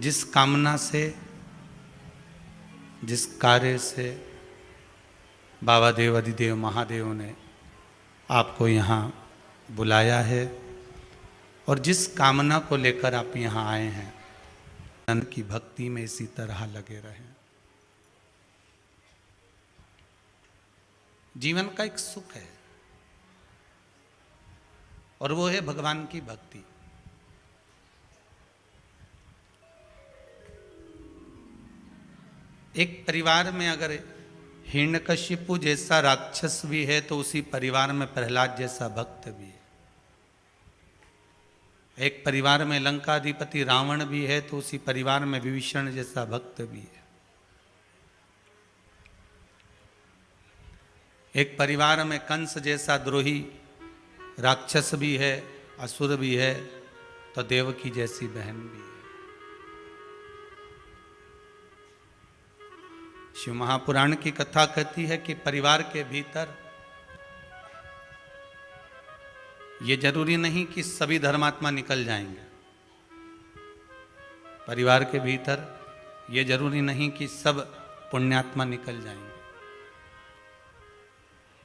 जिस कामना से, जिस कार्य से बाबा देव अधिदेव महादेव ने आपको यहाँ बुलाया है और जिस कामना को लेकर आप यहाँ आए हैं, धन की भक्ति में इसी तरह लगे रहें। जीवन का एक सुख है और वो है भगवान की भक्ति। एक परिवार में अगर हिरण्यकशिपु जैसा राक्षस भी है तो उसी परिवार में प्रहलाद जैसा भक्त भी है। एक परिवार में लंकाधिपति रावण भी है तो उसी परिवार में विभीषण जैसा भक्त भी है। एक परिवार में कंस जैसा द्रोही राक्षस भी है, असुर भी है, तो देवकी जैसी बहन भी है। शिव महापुराण की कथा कहती है कि परिवार के भीतर ये जरूरी नहीं कि सभी धर्मात्मा निकल जाएंगे। परिवार के भीतर ये जरूरी नहीं कि सब पुण्यात्मा निकल जाएंगे।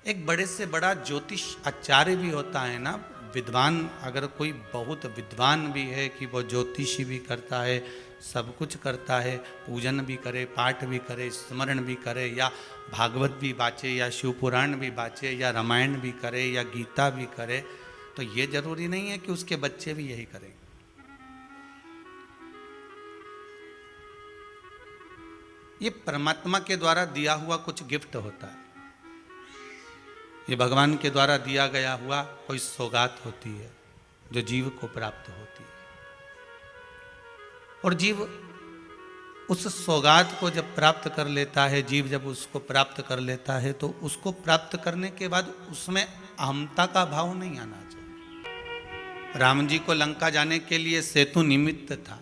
एक बड़े से बड़ा ज्योतिष आचार्य भी होता है ना, विद्वान, अगर कोई बहुत विद्वान भी है कि वो ज्योतिषी भी करता है, सब कुछ करता है, पूजन भी करे, पाठ भी करे, स्मरण भी करे, या भागवत भी बाचे, या शिव पुराण भी बाचे, या रामायण भी करे, या गीता भी करे, तो ये जरूरी नहीं है कि उसके बच्चे भी यही करें। ये परमात्मा के द्वारा दिया हुआ कुछ गिफ्ट होता है। ये भगवान के द्वारा दिया गया हुआ कोई सौगात होती है जो जीव को प्राप्त होती है। और जीव उस सौगात को जब प्राप्त कर लेता है, जीव जब उसको प्राप्त कर लेता है, तो उसको प्राप्त करने के बाद उसमें अहमता का भाव नहीं आना चाहिए। राम जी को लंका जाने के लिए सेतु निमित्त था।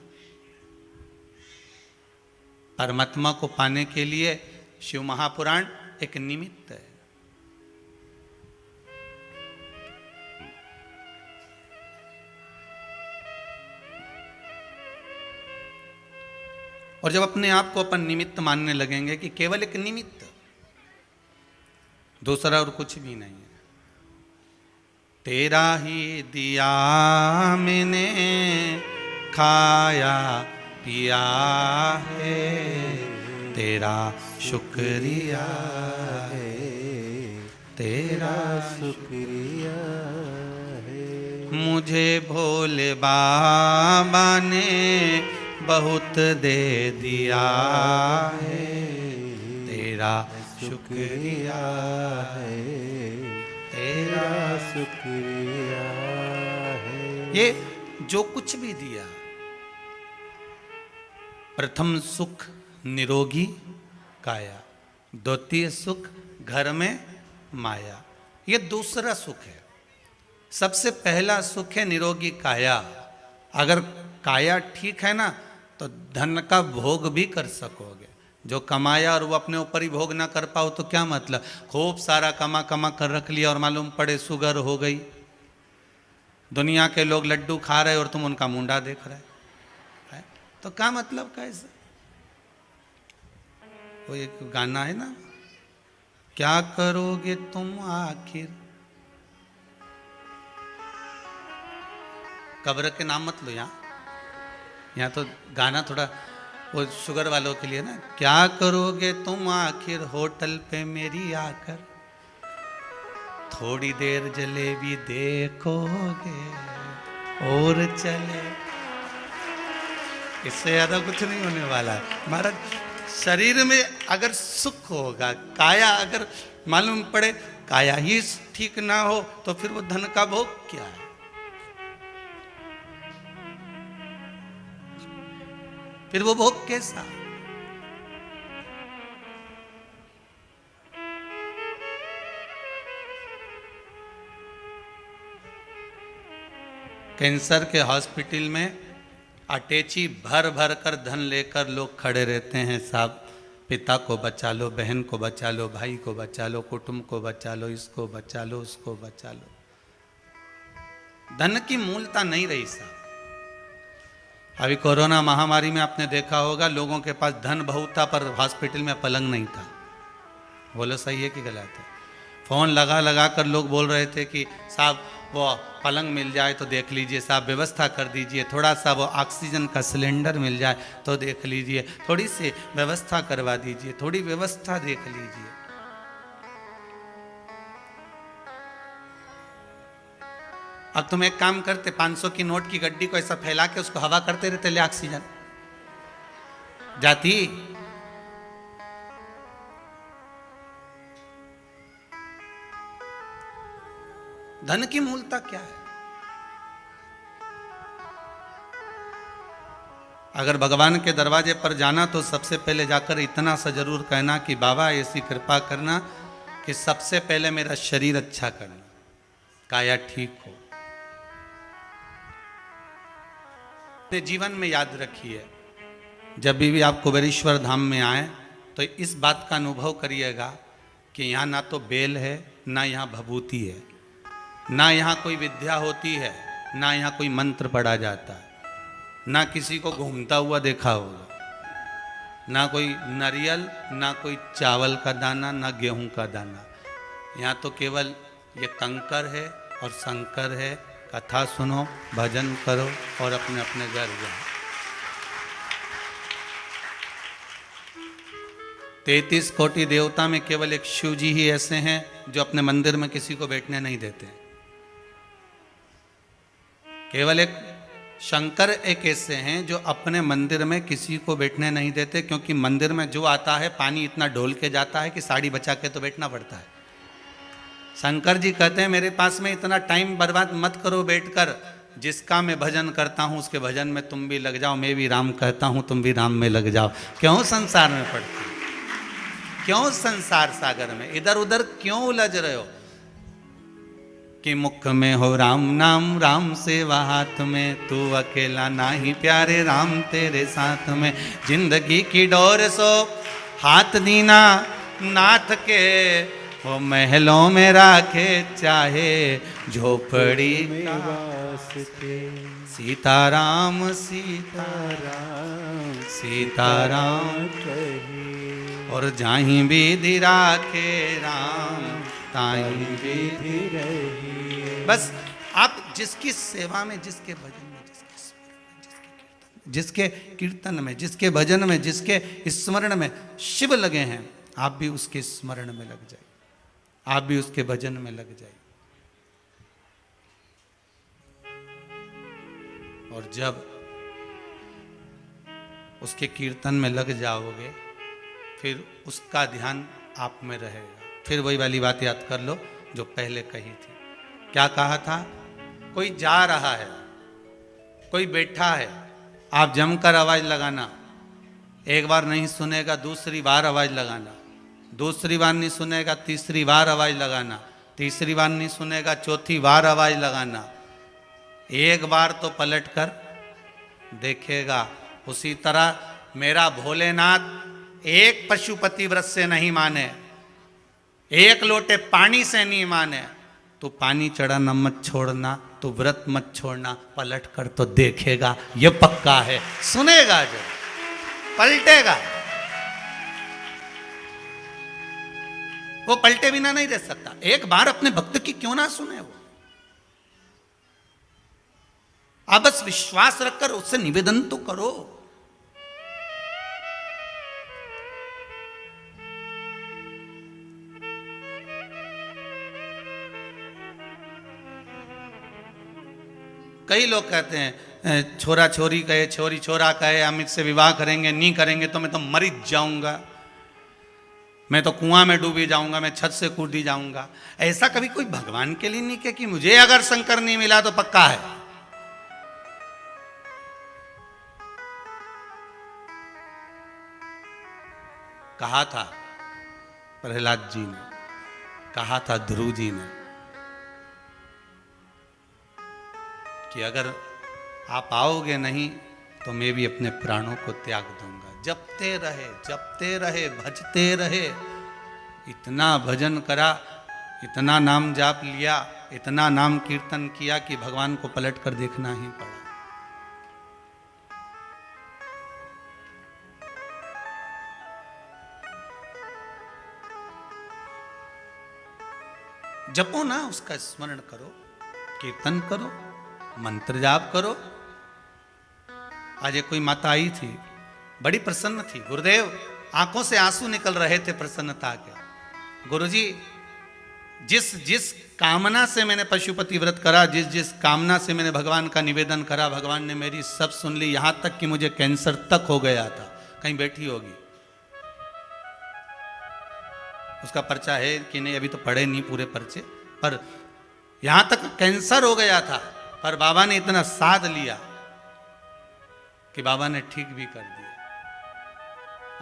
परमात्मा को पाने के लिए शिव महापुराण एक निमित्त है। और जब अपने आप को अपन निमित्त मानने लगेंगे कि केवल एक निमित्त, दूसरा और कुछ भी नहीं है, तेरा ही दिया मैंने खाया पिया है, तेरा शुक्रिया है, तेरा शुक्रिया है। मुझे भोले बाबा ने बहुत दे दिया है, तेरा शुक्रिया है, तेरा शुक्रिया है। ये जो कुछ भी दिया, प्रथम सुख निरोगी काया, द्वितीय सुख घर में माया, ये दूसरा सुख है। सबसे पहला सुख है निरोगी काया। अगर काया ठीक है ना तो धन का भोग भी कर सकोगे। जो कमाया और वो अपने ऊपर ही भोग ना कर पाओ तो क्या मतलब। खूब सारा कमा कमा कर रख लिया और मालूम पड़े शुगर हो गई, दुनिया के लोग लड्डू खा रहे और तुम उनका मुंडा देख रहे है, तो क्या मतलब कैसे। वो एक गाना है ना, क्या करोगे तुम आखिर। कब्र के नाम मत लो यहाँ तो गाना थोड़ा वो शुगर वालों के लिए ना। क्या करोगे तुम आखिर होटल पे मेरी आकर, थोड़ी देर जलेबी देखोगे और चले। इससे ज्यादा कुछ नहीं होने वाला। हमारा शरीर में अगर सुख होगा, काया अगर मालूम पड़े काया ही ठीक ना हो तो फिर वो धन का भोग क्या है। फिर वो भोग कैसा। कैंसर के हॉस्पिटल में अटैची भर भर कर धन लेकर लोग खड़े रहते हैं। साहब पिता को बचा लो, बहन को बचा लो, भाई को बचा लो, कुटुंब को बचा लो, इसको बचा लो, उसको बचा लो। धन की मूलता नहीं रही साहब। अभी कोरोना महामारी में आपने देखा होगा लोगों के पास धन बहुत था पर हॉस्पिटल में पलंग नहीं था। बोलो सही है कि गलत है? फ़ोन लगा लगा कर लोग बोल रहे थे कि साहब वो पलंग मिल जाए तो देख लीजिए, साहब व्यवस्था कर दीजिए, थोड़ा सा वो ऑक्सीजन का सिलेंडर मिल जाए तो देख लीजिए, थोड़ी सी व्यवस्था करवा दीजिए, थोड़ी व्यवस्था देख लीजिए। अब तुम एक काम करते, 500 की नोट की गड्डी को ऐसा फैला के उसको हवा करते रहते, ले ऑक्सीजन जाती। धन की मूलता क्या है? अगर भगवान के दरवाजे पर जाना तो सबसे पहले जाकर इतना सा जरूर कहना कि बाबा ऐसी कृपा करना कि सबसे पहले मेरा शरीर अच्छा करना, काया ठीक हो। अपने जीवन में याद रखिए, जब भी आप कुबेरेश्वर धाम में आए तो इस बात का अनुभव करिएगा कि यहाँ ना तो बेल है, ना यहाँ भभूति है, ना यहाँ कोई विद्या होती है, ना यहाँ कोई मंत्र पढ़ा जाता है, ना किसी को घूमता हुआ देखा होगा, ना कोई नारियल, ना कोई चावल का दाना, ना गेहूं का दाना। यहाँ तो केवल ये कंकर है और शंकर है। कथा सुनो, भजन करो और अपने अपने घर जाओ। 33 कोटि देवता में केवल एक शिव जी ही ऐसे हैं जो अपने मंदिर में किसी को बैठने नहीं देते। केवल एक शंकर एक ऐसे हैं जो अपने मंदिर में किसी को बैठने नहीं देते, क्योंकि मंदिर में जो आता है पानी इतना ढोल के जाता है कि साड़ी बचा के तो बैठना पड़ता है। शंकर जी कहते हैं मेरे पास में इतना टाइम बर्बाद मत करो बैठकर, जिसका मैं भजन करता हूं उसके भजन में तुम भी लग जाओ, मैं भी राम कहता हूं तुम भी राम में लग जाओ। क्यों संसार में पड़ते, क्यों संसार सागर में इधर उधर क्यों उलझ रहे हो? कि मुख में हो राम नाम, राम सेवा हाथ में, तू अकेला नाही प्यारे राम तेरे साथ में। जिंदगी की डोर सो हाथ दीना नाथ के, वो महलों में राखे चाहे झोपड़ी में वास्ते। सीताराम सीताराम सीताराम और जाही विधि राखे राम ताही विधि रही। बस आप जिसकी सेवा में, जिसके भजन में, जिसके कीर्तन में, जिसके भजन में, जिसके स्मरण में शिव लगे हैं, आप भी उसके स्मरण में लग जाइए, आप भी उसके भजन में लग जाइए। और जब उसके कीर्तन में लग जाओगे फिर उसका ध्यान आप में रहेगा। फिर वही वाली बात याद कर लो जो पहले कही थी। क्या कहा था? कोई जा रहा है, कोई बैठा है, आप जमकर आवाज लगाना। एक बार नहीं सुनेगा दूसरी बार आवाज लगाना, दूसरी बार नहीं सुनेगा तीसरी बार आवाज लगाना, तीसरी बार नहीं सुनेगा चौथी बार आवाज लगाना। एक बार तो पलट कर देखेगा। उसी तरह मेरा भोलेनाथ एक पशुपति व्रत से नहीं माने, एक लोटे पानी से नहीं माने, तो पानी चढ़ाना मत छोड़ना, तो व्रत मत छोड़ना, पलट कर तो देखेगा। ये पक्का है, सुनेगा जब पलटेगा। वो पलटे बिना नहीं रह सकता। एक बार अपने भक्त की क्यों ना सुने वो? आप बस विश्वास रखकर उससे निवेदन तो करो। कई लोग कहते हैं छोरा छोरी कहे, छोरी छोरा कहे, हम इससे विवाह करेंगे, नहीं करेंगे तो मैं तो मर जाऊंगा, मैं तो कुआं में डूबी जाऊंगा, मैं छत से कूदी जाऊंगा। ऐसा कभी कोई भगवान के लिए नहीं कहे कि मुझे अगर शंकर नहीं मिला तो पक्का है। कहा था प्रहलाद जी ने, कहा था ध्रुव जी ने कि अगर आप आओगे नहीं तो मैं भी अपने प्राणों को त्याग दूंगा। जपते रहे भजते रहे। इतना भजन करा, इतना नाम जाप लिया, इतना नाम कीर्तन किया कि भगवान को पलट कर देखना ही पड़ा। जपो ना, उसका स्मरण करो, कीर्तन करो, मंत्र जाप करो। आज एक कोई माता आई थी, बड़ी प्रसन्न थी। गुरुदेव, आंखों से आंसू निकल रहे थे प्रसन्नता के। गुरुजी, जिस जिस कामना से मैंने पशुपति व्रत करा, जिस जिस कामना से मैंने भगवान का निवेदन करा, भगवान ने मेरी सब सुन ली। यहां तक कि मुझे कैंसर तक हो गया था। कहीं बैठी होगी, उसका पर्चा है कि नहीं अभी तो पढ़े नहीं पूरे पर्चे, पर यहां तक कैंसर हो गया था, पर बाबा ने इतना साथ लिया कि बाबा ने ठीक भी कर दिया।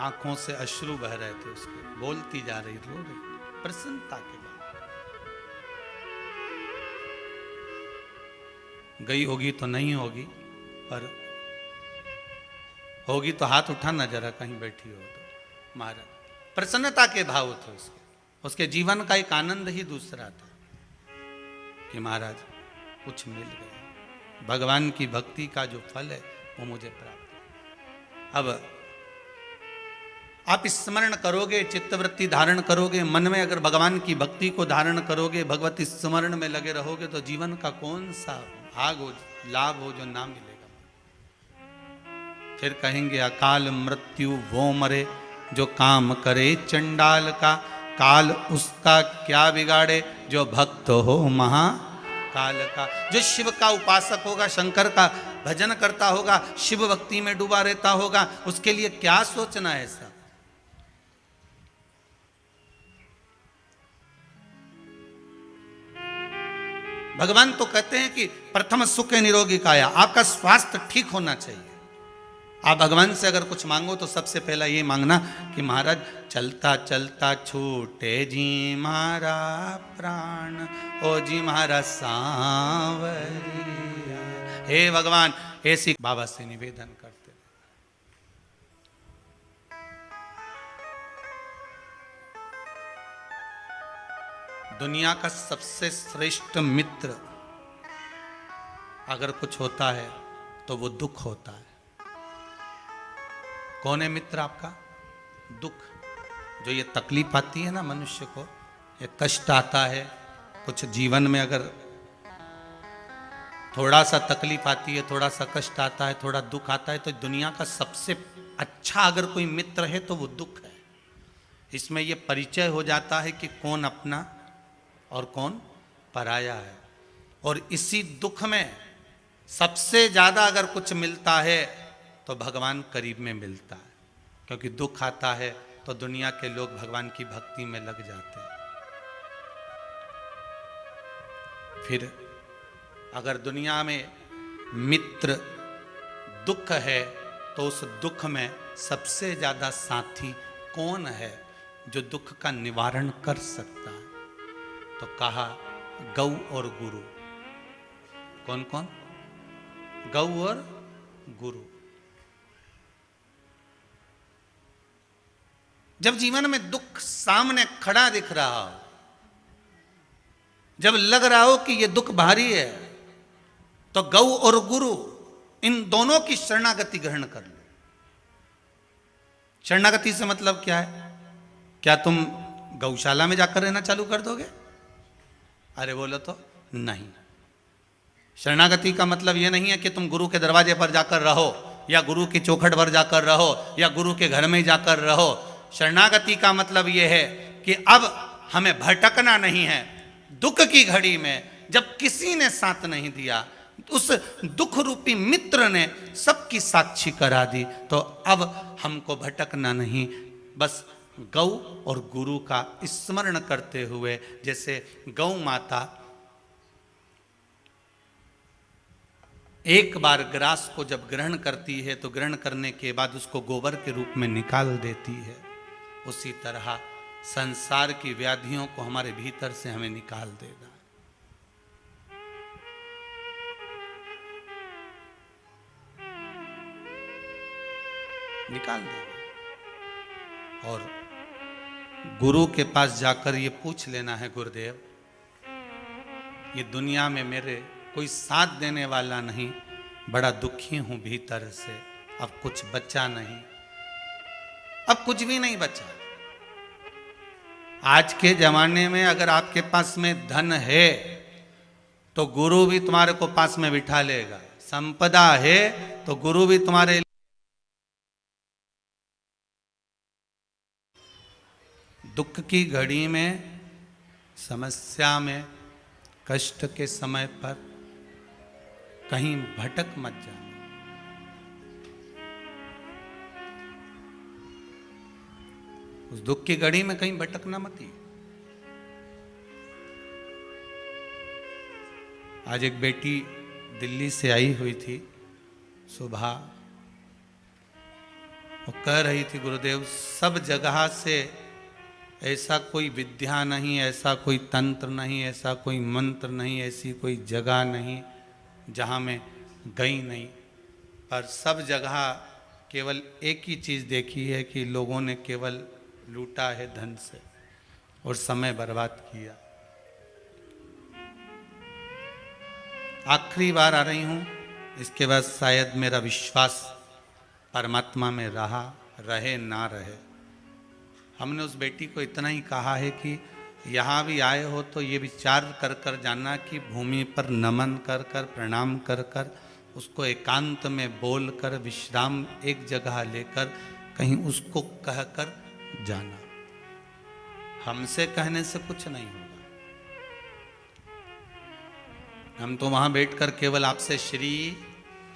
आंखों से अश्रु बह रहे थे उसके, बोलती जा रही, रो रही, प्रसन्नता के बाद। गई होगी तो नहीं होगी, पर होगी तो हाथ उठाना जरा, कहीं बैठी हो तो। महाराज प्रसन्नता के भाव थे उसके जीवन का एक आनंद ही दूसरा था कि महाराज कुछ मिल गया, भगवान की भक्ति का जो फल है वो मुझे प्राप्त। अब आप स्मरण करोगे, चित्तवृत्ति धारण करोगे, मन में अगर भगवान की भक्ति को धारण करोगे, भगवती स्मरण में लगे रहोगे, तो जीवन का कौन सा भाग हो, लाभ हो जो ना मिलेगा। फिर कहेंगे अकाल मृत्यु वो मरे जो काम करे चंडाल का, काल उसका क्या बिगाड़े जो भक्त हो महाकाल का। जो शिव का उपासक होगा, शंकर का भजन करता होगा, शिव भक्ति में डूबा रहता होगा, उसके लिए क्या सोचना है ऐसा। भगवान तो कहते हैं कि प्रथम सुख निरोगी काया, आपका स्वास्थ्य ठीक होना चाहिए। आप भगवान से अगर कुछ मांगो तो सबसे पहला ये मांगना कि महाराज चलता चलता छूटे जी मारा प्राण, ओ जी महाराज सांवरिया। हे भगवान, ऐसी बाबा से निवेदन करते। दुनिया का सबसे श्रेष्ठ मित्र अगर कुछ होता है तो वो दुख होता है। कौन है मित्र आपका? दुख। जो ये तकलीफ आती है ना मनुष्य को, ये कष्ट आता है, कुछ जीवन में अगर थोड़ा सा तकलीफ आती है, थोड़ा सा कष्ट आता है, थोड़ा दुख आता है, तो दुनिया का सबसे अच्छा अगर कोई मित्र है तो वो दुख है। इसमें ये परिचय हो जाता है कि कौन अपना और कौन पराया है। और इसी दुख में सबसे ज्यादा अगर कुछ मिलता है तो भगवान करीब में मिलता है, क्योंकि दुख आता है तो दुनिया के लोग भगवान की भक्ति में लग जाते हैं। फिर अगर दुनिया में मित्र दुख है तो उस दुख में सबसे ज्यादा साथी कौन है जो दुख का निवारण कर सकता है? तो कहा गौ और गुरु। कौन कौन? गौ और गुरु। जब जीवन में दुख सामने खड़ा दिख रहा हो, जब लग रहा हो कि यह दुख भारी है, तो गौ और गुरु इन दोनों की शरणागति ग्रहण कर लो। शरणागति से मतलब क्या है? क्या तुम गौशाला में जाकर रहना चालू कर दोगे? अरे बोलो तो नहीं। शरणागति का मतलब यह नहीं है कि तुम गुरु के दरवाजे पर जाकर रहो, या गुरु की चौखट पर जाकर रहो, या गुरु के घर में जाकर रहो। शरणागति का मतलब यह है कि अब हमें भटकना नहीं है। दुख की घड़ी में जब किसी ने साथ नहीं दिया, उस दुख रूपी मित्र ने सबकी साक्षी करा दी, तो अब हमको भटकना नहीं। बस गौ और गुरु का स्मरण करते हुए, जैसे गौ माता एक बार ग्रास को जब ग्रहण करती है तो ग्रहण करने के बाद उसको गोबर के रूप में निकाल देती है, उसी तरह संसार की व्याधियों को हमारे भीतर से हमें निकाल देगा। निकाल देगा। और गुरु के पास जाकर ये पूछ लेना है, गुरुदेव ये दुनिया में मेरे कोई साथ देने वाला नहीं, बड़ा दुखी हूं भीतर से, अब कुछ बचा नहीं, अब कुछ भी नहीं बचा, आज के जमाने में अगर आपके पास में धन है तो गुरु भी तुम्हारे को पास में बिठा लेगा, संपदा है तो गुरु भी तुम्हारे। दुख की घड़ी में, समस्या में, कष्ट के समय पर कहीं भटक मत जाना। उस दुख की घड़ी में कहीं भटकना मत ही। आज एक बेटी दिल्ली से आई हुई थी सुबह, वो कह रही थी गुरुदेव सब जगह से ऐसा कोई विद्या नहीं, ऐसा कोई तंत्र नहीं, ऐसा कोई मंत्र नहीं, ऐसी कोई जगह नहीं जहाँ मैं गई नहीं, पर सब जगह केवल एक ही चीज़ देखी है कि लोगों ने केवल लूटा है धन से और समय बर्बाद किया। आखिरी बार आ रही हूँ, इसके बाद शायद मेरा विश्वास परमात्मा में रहे ना रहे। हमने उस बेटी को इतना ही कहा है कि यहाँ भी आए हो तो ये विचार कर कर जाना कि भूमि पर नमन कर कर, प्रणाम कर कर, उसको एकांत में बोल कर, विश्राम एक जगह लेकर कहीं उसको कह कर जाना। हमसे कहने से कुछ नहीं होगा। हम तो वहां बैठकर केवल आपसे श्री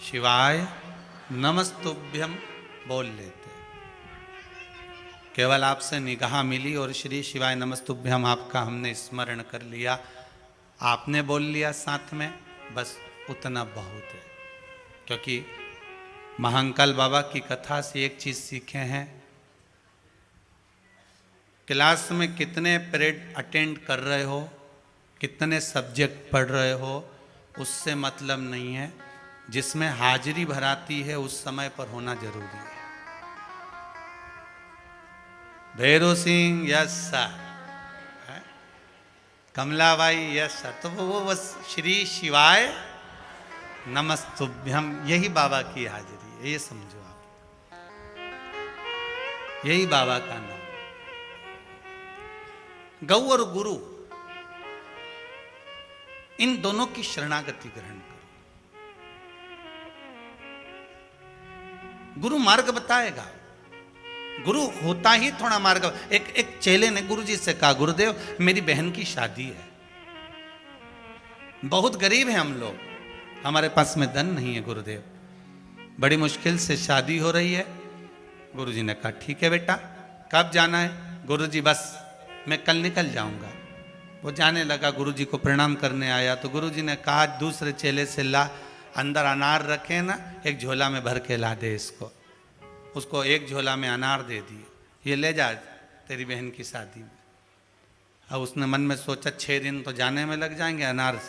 शिवाय नमस्तुभ्यम बोल लेते, केवल आपसे निगाह मिली और श्री शिवाय नमस्तुभ्यम आपका हमने स्मरण कर लिया, आपने बोल लिया साथ में, बस उतना बहुत है। क्योंकि महाकाल बाबा की कथा से एक चीज सीखे हैं, क्लास में कितने पीरियड अटेंड कर रहे हो, कितने सब्जेक्ट पढ़ रहे हो, उससे मतलब नहीं है। जिसमें हाजिरी भराती है उस समय पर होना जरूरी है। Bhairav Singh yes sir, Kamlabai yes sir, तो वो बस श्री शिवाय नमस्तुभ्यम, यही बाबा की हाजिरी है, ये समझो आप, यही बाबा का नाम। गौ और गुरु इन दोनों की शरणागति ग्रहण करो। गुरु मार्ग बताएगा, गुरु होता ही थोड़ा मार्ग। एक चेले ने गुरुजी से कहा, गुरुदेव मेरी बहन की शादी है, बहुत गरीब है हम लोग, हमारे पास में धन नहीं है गुरुदेव, बड़ी मुश्किल से शादी हो रही है। गुरुजी ने कहा ठीक है बेटा, कब जाना है? गुरुजी बस मैं कल निकल जाऊंगा। वो जाने लगा, गुरुजी को प्रणाम करने आया तो गुरुजी ने कहा दूसरे चेले से, ला अंदर अनार रखे ना, एक झोला में भर के ला दे इसको। उसको एक झोला में अनार दे दिए, ये ले जा तेरी बहन की शादी में। अब उसने मन में सोचा 6 दिन तो जाने में लग जाएंगे, अनार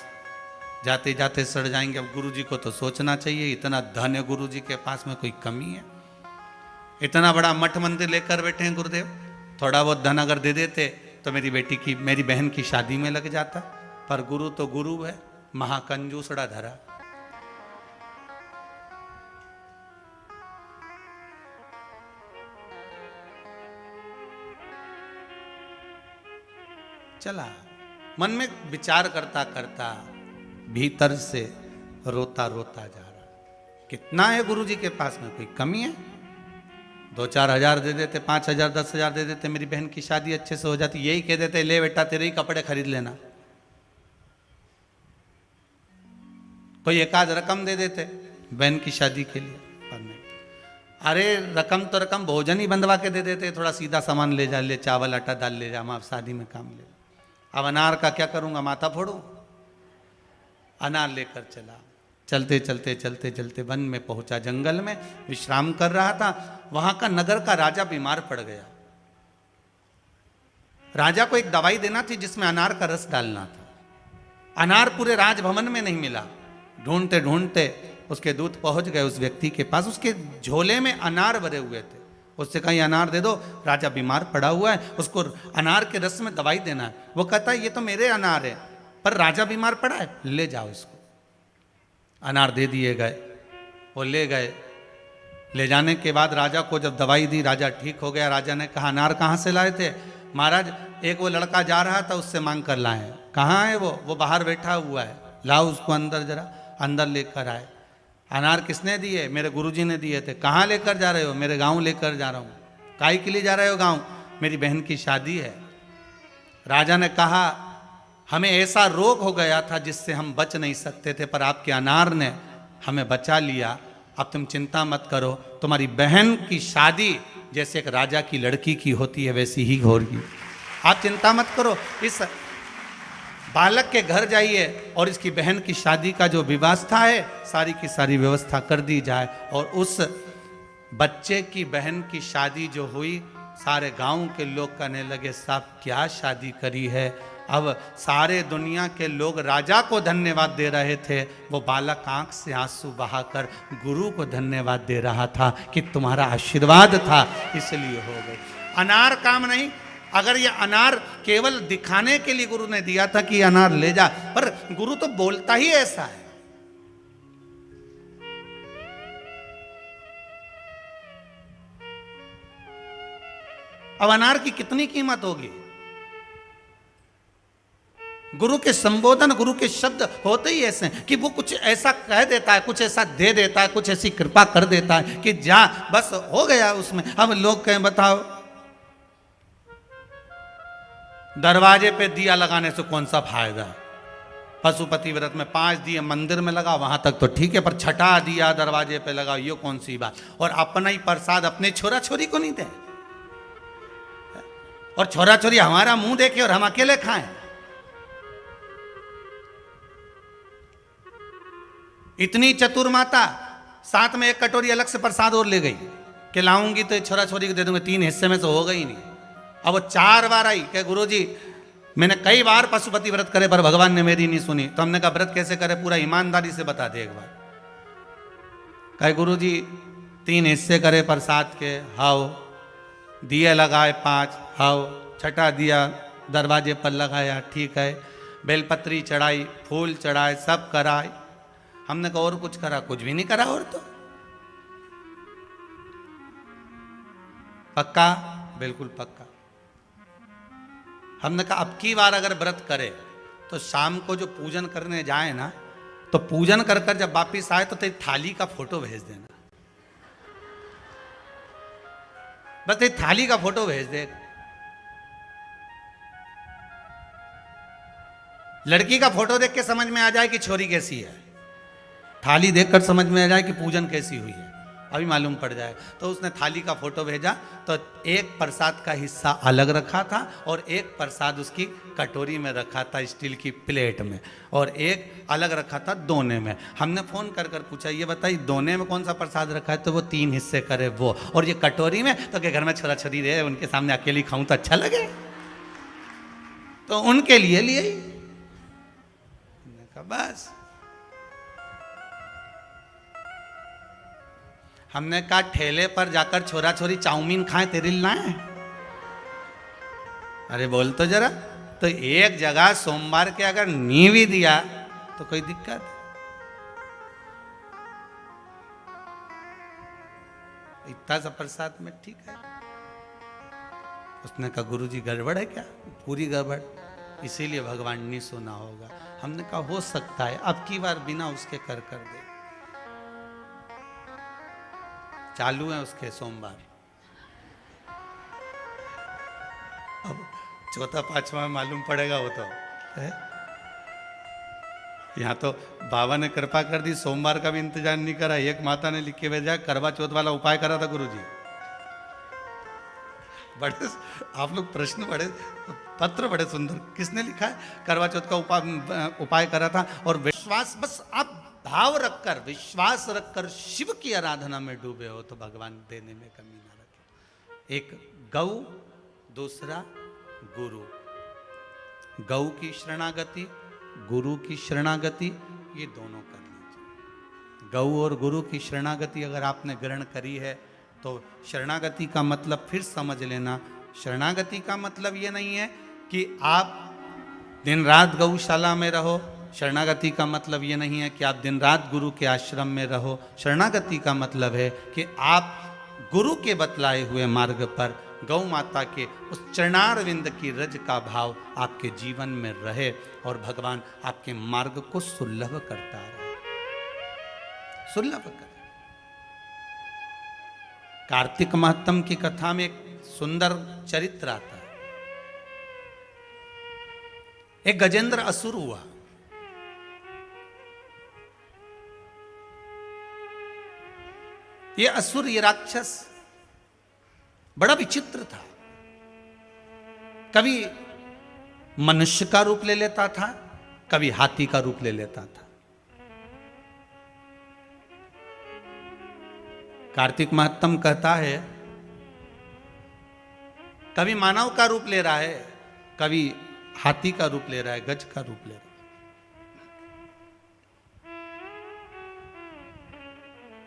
जाते जाते सड़ जाएंगे। अब गुरुजी को तो सोचना चाहिए, इतना धन है गुरुजी के पास में, कोई कमी है? इतना बड़ा मठ मंदिर लेकर बैठे हैं गुरुदेव, थोड़ा बहुत धन अगर दे देते तो मेरी बहन की शादी में लग जाता। पर गुरु तो गुरु है, महाकंजूसड़ा धरा। चला, मन में विचार करता करता भीतर से रोता रोता जा रहा, कितना है गुरुजी के पास में, कोई कमी है? 2-4 हजार दे देते, 5 हजार 10 हजार दे देते, मेरी बहन की शादी अच्छे से हो जाती। यही कह देते, ले बेटा तेरे ही कपड़े खरीद लेना। कोई एक आध रकम दे देते बहन की शादी के लिए, पर नहीं। अरे रकम तो रकम, भोजन ही बंधवा के दे देते, थोड़ा सीधा सामान ले जा, ले चावल आटा दाल ले जा, हम आप शादी में काम ले। अब अनार का क्या करूंगा, माथा फोड़ू? अनार लेकर चला, चलते चलते चलते चलते वन में पहुंचा, जंगल में विश्राम कर रहा था। वहां का नगर का राजा बीमार पड़ गया। राजा को एक दवाई देना थी जिसमें अनार का रस डालना था। अनार पूरे राजभवन में नहीं मिला। ढूंढते ढूंढते उसके दूत पहुंच गए उस व्यक्ति के पास, उसके झोले में अनार भरे हुए थे। उससे कहीं अनार दे दो, राजा बीमार पड़ा हुआ है, उसको अनार के रस में दवाई देना है। वो कहता है ये तो मेरे अनार है, पर राजा बीमार पड़ा है, ले जाओ इसको। अनार दे दिए गए, वो ले गए। ले जाने के बाद राजा को जब दवाई दी, राजा ठीक हो गया। राजा ने कहा अनार कहाँ से लाए थे? महाराज एक वो लड़का जा रहा था, उससे मांग कर लाए। कहाँ है वो बाहर बैठा हुआ है, लाओ उसको अंदर जरा। अंदर लेकर आए। अनार किसने दिए? मेरे गुरुजी ने दिए थे। कहाँ लेकर जा रहे हो? मेरे गांव लेकर जा रहा हूँ। काहे के लिए जा रहे हो गांव? मेरी बहन की शादी है। राजा ने कहा हमें ऐसा रोग हो गया था जिससे हम बच नहीं सकते थे, पर आपके अनार ने हमें बचा लिया। अब तुम चिंता मत करो, तुम्हारी बहन की शादी जैसे एक राजा की लड़की की होती है वैसी ही होगी। आप चिंता मत करो, इस बालक के घर जाइए और इसकी बहन की शादी का जो व्यवस्था है सारी की सारी व्यवस्था कर दी जाए। और उस बच्चे की बहन की शादी जो हुई, सारे गांव के लोग कहने लगे साहब क्या शादी करी है। अब सारे दुनिया के लोग राजा को धन्यवाद दे रहे थे, वो बालक आंख से आंसू बहाकर गुरु को धन्यवाद दे रहा था कि तुम्हारा आशीर्वाद था इसलिए हो गई। अनार काम नहीं। अगर ये अनार केवल दिखाने के लिए गुरु ने दिया था कि अनार ले जा, पर गुरु तो बोलता ही ऐसा है। अब अनार की कितनी कीमत होगी? गुरु के संबोधन, गुरु के शब्द होते ही ऐसे हैं कि वो कुछ ऐसा कह देता है, कुछ ऐसा दे देता है, कुछ ऐसी कृपा कर देता है कि जा बस हो गया उसमें। अब लोग कहें बताओ दरवाजे पे दिया लगाने से कौन सा फायदा है? पशुपति व्रत में 5 दिए मंदिर में लगा, वहां तक तो ठीक है, पर छठा दिया दरवाजे पे लगा, ये कौन सी बात? और अपना ही प्रसाद अपने छोरा छोरी को नहीं दे, और छोरा छोरी हमारा मुंह देखे और हम अकेले खाएं। इतनी चतुर माता साथ में एक कटोरी अलग से प्रसाद और ले गई कि लाऊंगी तो छोरा छोरी को दे दूंगी, 3 हिस्से में से होगा ही नहीं। अब वो 4 बार आई कि गुरुजी मैंने कई बार पशुपति व्रत करे पर भगवान ने मेरी नहीं सुनी। तो हमने कहा व्रत कैसे करे, पूरा ईमानदारी से बता दे एक बार। कहे गुरुजी 3 हिस्से करे प्रसाद के, हाओ दिए लगाए 5, हाओ छठा दिया दरवाजे पर लगाया, ठीक है, बेलपत्री चढ़ाई, फूल चढ़ाए, सब कराए। हमने कहा और कुछ करा? कुछ भी नहीं करा। और तो पक्का? बिल्कुल पक्का। हमने कहा अब की बार अगर व्रत करे तो शाम को जो पूजन करने जाए ना, तो पूजन कर कर जब वापिस आए तो तेरी थाली का फोटो भेज देना, बस तेरी थाली का फोटो भेज दे। लड़की का फोटो देख के समझ में आ जाए कि छोरी कैसी है, थाली देखकर समझ में आ जाए कि पूजन कैसी हुई है, अभी मालूम पड़ जाए। तो उसने थाली का फोटो भेजा, तो एक प्रसाद का हिस्सा अलग रखा था और एक प्रसाद उसकी कटोरी में रखा था स्टील की प्लेट में, और एक अलग रखा था दोने में। हमने फोन कर कर पूछा ये बताइए दोने में कौन सा प्रसाद रखा है? तो वो 3 हिस्से करे वो, और ये कटोरी में तो के घर में छोरा छोरी रहे, उनके सामने अकेली खाऊं तो अच्छा लगे, तो उनके लिए लिए बस। हमने कहा ठेले पर जाकर छोरा छोरी चाउमीन खाएं तेरे लिए लाए? अरे बोल तो जरा। तो एक जगह सोमवार के अगर नी भी दिया तो कोई दिक्कत? इतना सा प्रसाद में ठीक है। उसने कहा गुरुजी गड़बड़ है क्या? पूरी गड़बड़, इसीलिए भगवान नहीं सुना होगा। हमने कहा हो सकता है, अब की बार बिना उसके कर दे। चालू है उसके सोमवार, अब 4था 5वां में मालूम पड़ेगा वो तो है। यहाँ तो बाबा ने कृपा कर दी, सोमवार का भी इंतजार नहीं करा। एक माता ने लिख के भेजा करवा चौथ वाला उपाय करा था गुरुजी। बड़े आप लोग प्रश्न बड़े, पत्र बड़े सुंदर। किसने लिखा है? करवा चौथ का उपाय करा था। और विश्वास, बस आप भाव रखकर, विश्वास रखकर शिव की आराधना में डूबे हो तो भगवान देने में कमी ना रखे। एक गौ, दूसरा गुरु। गौ की शरणागति, गुरु की शरणागति, ये दोनों करनी चाहिए। गौ और गुरु की शरणागति अगर आपने ग्रहण करी है तो शरणागति का मतलब फिर समझ लेना। शरणागति का मतलब ये नहीं है कि आप दिन रात गौशाला में रहो। शरणागति का मतलब ये नहीं है कि आप दिन रात गुरु के आश्रम में रहो। शरणागति का मतलब है कि आप गुरु के बतलाए हुए मार्ग पर गौ माता के उस चरणारविंद की रज का भाव आपके जीवन में रहे और भगवान आपके मार्ग को सुलभ करता रहे, सुलभ करे। कार्तिक महत्तम की कथा में एक सुंदर चरित्र आता है। एक गजेंद्र असुर हुआ। ये असुर, ये राक्षस बड़ा विचित्र था। कभी मनुष्य का रूप ले लेता था, कभी हाथी का रूप ले लेता था। कार्तिक महत्तम कहता है कभी मानव का रूप ले रहा है, कभी हाथी का रूप ले रहा है, गज का रूप ले रहा है।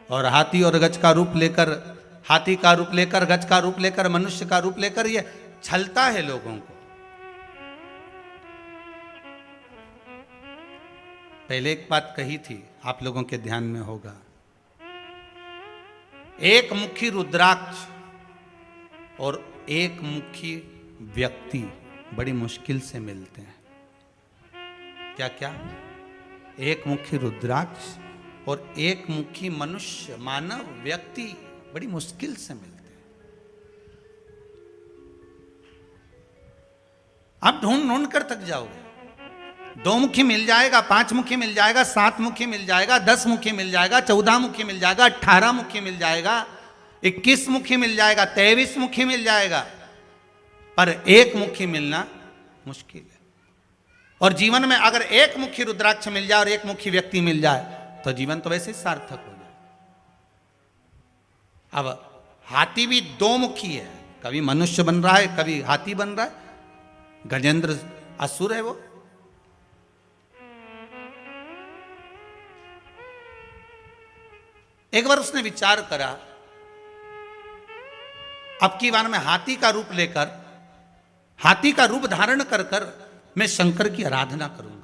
और हाथी और गज का रूप लेकर, हाथी का रूप लेकर, गज का रूप लेकर, मनुष्य का रूप लेकर ये छलता है लोगों को। पहले एक बात कही थी, आप लोगों के ध्यान में होगा। एक मुखी रुद्राक्ष और एक मुखी व्यक्ति बड़ी मुश्किल से मिलते हैं। क्या क्या? एक मुखी रुद्राक्ष और एक मुखी मनुष्य, मानव, व्यक्ति बड़ी मुश्किल से मिलते हैं। आप ढूंढ ढूंढ कर थक जाओगे। 2 मुखी मिल जाएगा, 5 मुखी मिल जाएगा, 7 मुखी मिल जाएगा, 10 मुखी मिल जाएगा, 14 मुखी मिल जाएगा, 18 मुखी मिल जाएगा, 21 मुखी मिल जाएगा, 23 मुखी मिल जाएगा, पर एक मुखी मिलना मुश्किल है। और जीवन में अगर एक मुखी रुद्राक्ष मिल जाए और एक मुखी व्यक्ति मिल जाए तो जीवन तो वैसे ही सार्थक हो जाए। अब हाथी भी 2 मुखी है, कभी मनुष्य बन रहा है, कभी हाथी बन रहा है। गजेंद्र असुर है वो। एक बार उसने विचार करा, अब की बार मैं हाथी का रूप लेकर, हाथी का रूप धारण कर कर मैं शंकर की आराधना करूंगा।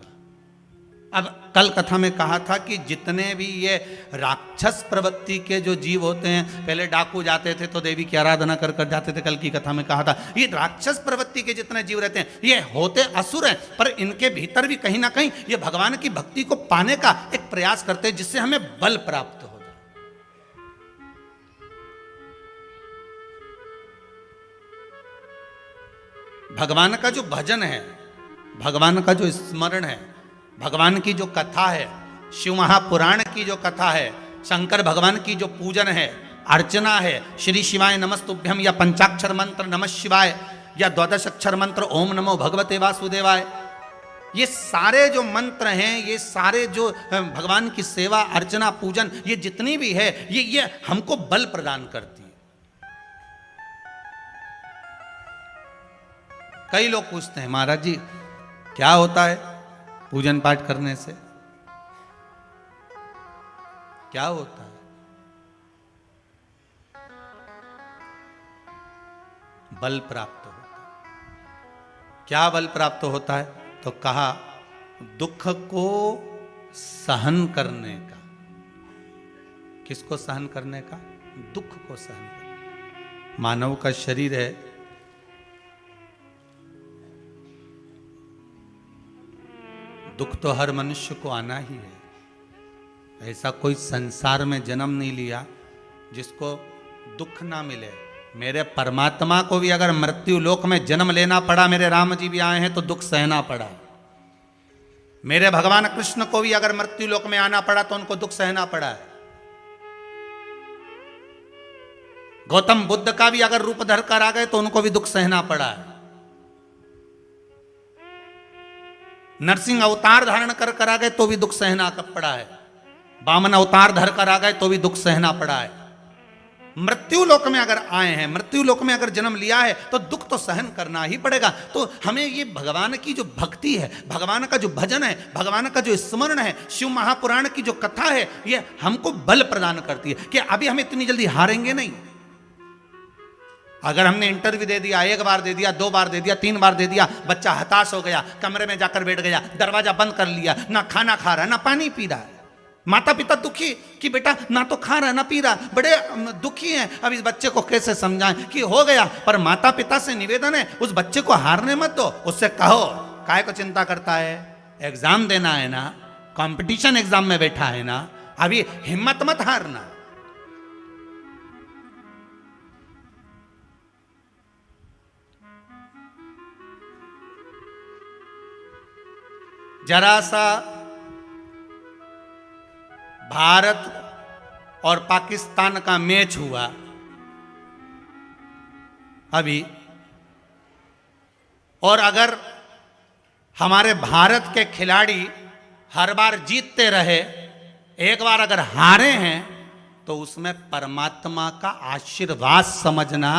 अब कल कथा में कहा था कि जितने भी ये राक्षस प्रवृत्ति के जो जीव होते हैं, पहले डाकू जाते थे तो देवी की आराधना कर कर जाते थे। कल की कथा में कहा था ये राक्षस प्रवृत्ति के जितने जीव रहते हैं ये होते असुर हैं, पर इनके भीतर भी कहीं ना कहीं ये भगवान की भक्ति को पाने का एक प्रयास करते हैं जिससे हमें बल प्राप्त हो। भगवान का जो भजन है, भगवान का जो स्मरण है, भगवान की जो कथा है, शिव महापुराण की जो कथा है, शंकर भगवान की जो पूजन है, अर्चना है, श्री शिवाय नमस्तुभ्यम या पंचाक्षर मंत्र नमः शिवाय या 12 अक्षर मंत्र ओम नमो भगवते वासुदेवाय, ये सारे जो मंत्र हैं, ये सारे जो भगवान की सेवा, अर्चना, पूजन, ये जितनी भी है ये हमको बल प्रदान करती है। कई लोग पूछते हैं महाराज जी क्या होता है पूजन पाठ करने से, क्या होता है? बल प्राप्त होता है। क्या बल प्राप्त होता है? तो कहा दुख को सहन करने का। किसको सहन करने का? दुख को सहन करने। मानव का शरीर है, दुख तो हर मनुष्य को आना ही है। ऐसा कोई संसार में जन्म नहीं लिया जिसको दुख ना मिले। मेरे परमात्मा को भी अगर मृत्यु लोक में जन्म लेना पड़ा, मेरे राम जी भी आए हैं तो दुख सहना पड़ा। मेरे भगवान कृष्ण को भी अगर मृत्यु लोक में आना पड़ा तो उनको दुख सहना पड़ा है। गौतम बुद्ध का भी अगर रूप धर कर आ गए तो उनको भी दुख सहना पड़ा है। नरसिंह अवतार धारण कर आ गए तो भी दुख सहना पड़ा है। वामन अवतार धर कर आ गए तो भी दुख सहना पड़ा है। मृत्यु लोक में अगर आए हैं, मृत्यु लोक में अगर जन्म लिया है तो दुख तो सहन करना ही पड़ेगा। तो हमें ये भगवान की जो भक्ति है, भगवान का जो भजन है, भगवान का जो स्मरण है, शिव महापुराण की जो कथा है, ये हमको बल प्रदान करती है कि अभी हम इतनी जल्दी हारेंगे नहीं। अगर हमने इंटरव्यू दे दिया, 1 बार दे दिया, 2 बार दे दिया, 3 बार दे दिया, बच्चा हताश हो गया, कमरे में जाकर बैठ गया, दरवाजा बंद कर लिया, ना खाना खा रहा है ना पानी पी रहा है, माता पिता दुखी कि बेटा ना तो खा रहा ना पी रहा, बड़े दुखी हैं, अब इस बच्चे को कैसे समझाएं कि हो गया। पर माता पिता से निवेदन है, उस बच्चे को हारने मत दो, उससे कहो काय को चिंता करता है, एग्जाम देना है ना, कंपटीशन एग्जाम में बैठा है ना, अभी हिम्मत मत हारना। जरा सा भारत और पाकिस्तान का मैच हुआ अभी, और अगर हमारे भारत के खिलाड़ी हर बार जीतते रहे, एक बार अगर हारे हैं, तो उसमें परमात्मा का आशीर्वाद समझना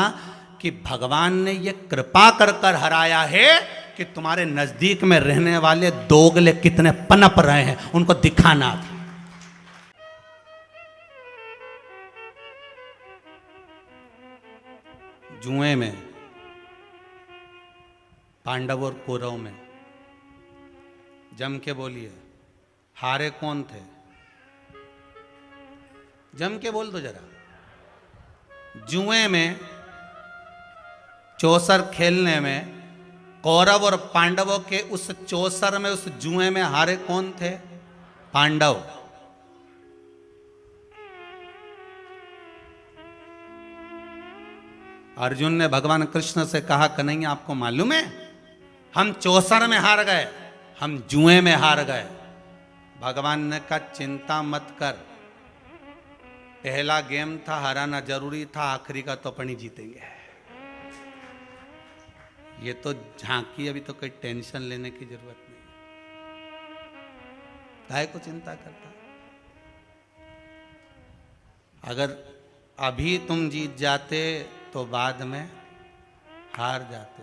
कि भगवान ने ये कृपा कर कर हराया है कि तुम्हारे नजदीक में रहने वाले दोगले कितने पनप रहे हैं, उनको दिखाना था। जुए में पांडव और कौरव में जम के बोलिए, हारे कौन थे? जम के बोल दो जरा। जुए में, चौसर खेलने में, कौरव और पांडवों के उस चौसर में, उस जुए में हारे कौन थे? पांडव। अर्जुन ने भगवान कृष्ण से कहा, कन्हैया आपको मालूम है हम चौसर में हार गए, हम जुए में हार गए। भगवान ने कहा चिंता मत कर, पहला गेम था, हराना जरूरी था, आखिरी का तो अपन ही जीतेंगे। ये तो झांकी, अभी तो कोई टेंशन लेने की जरूरत नहीं, काहे को चिंता करता। अगर अभी तुम जीत जाते तो बाद में हार जाते,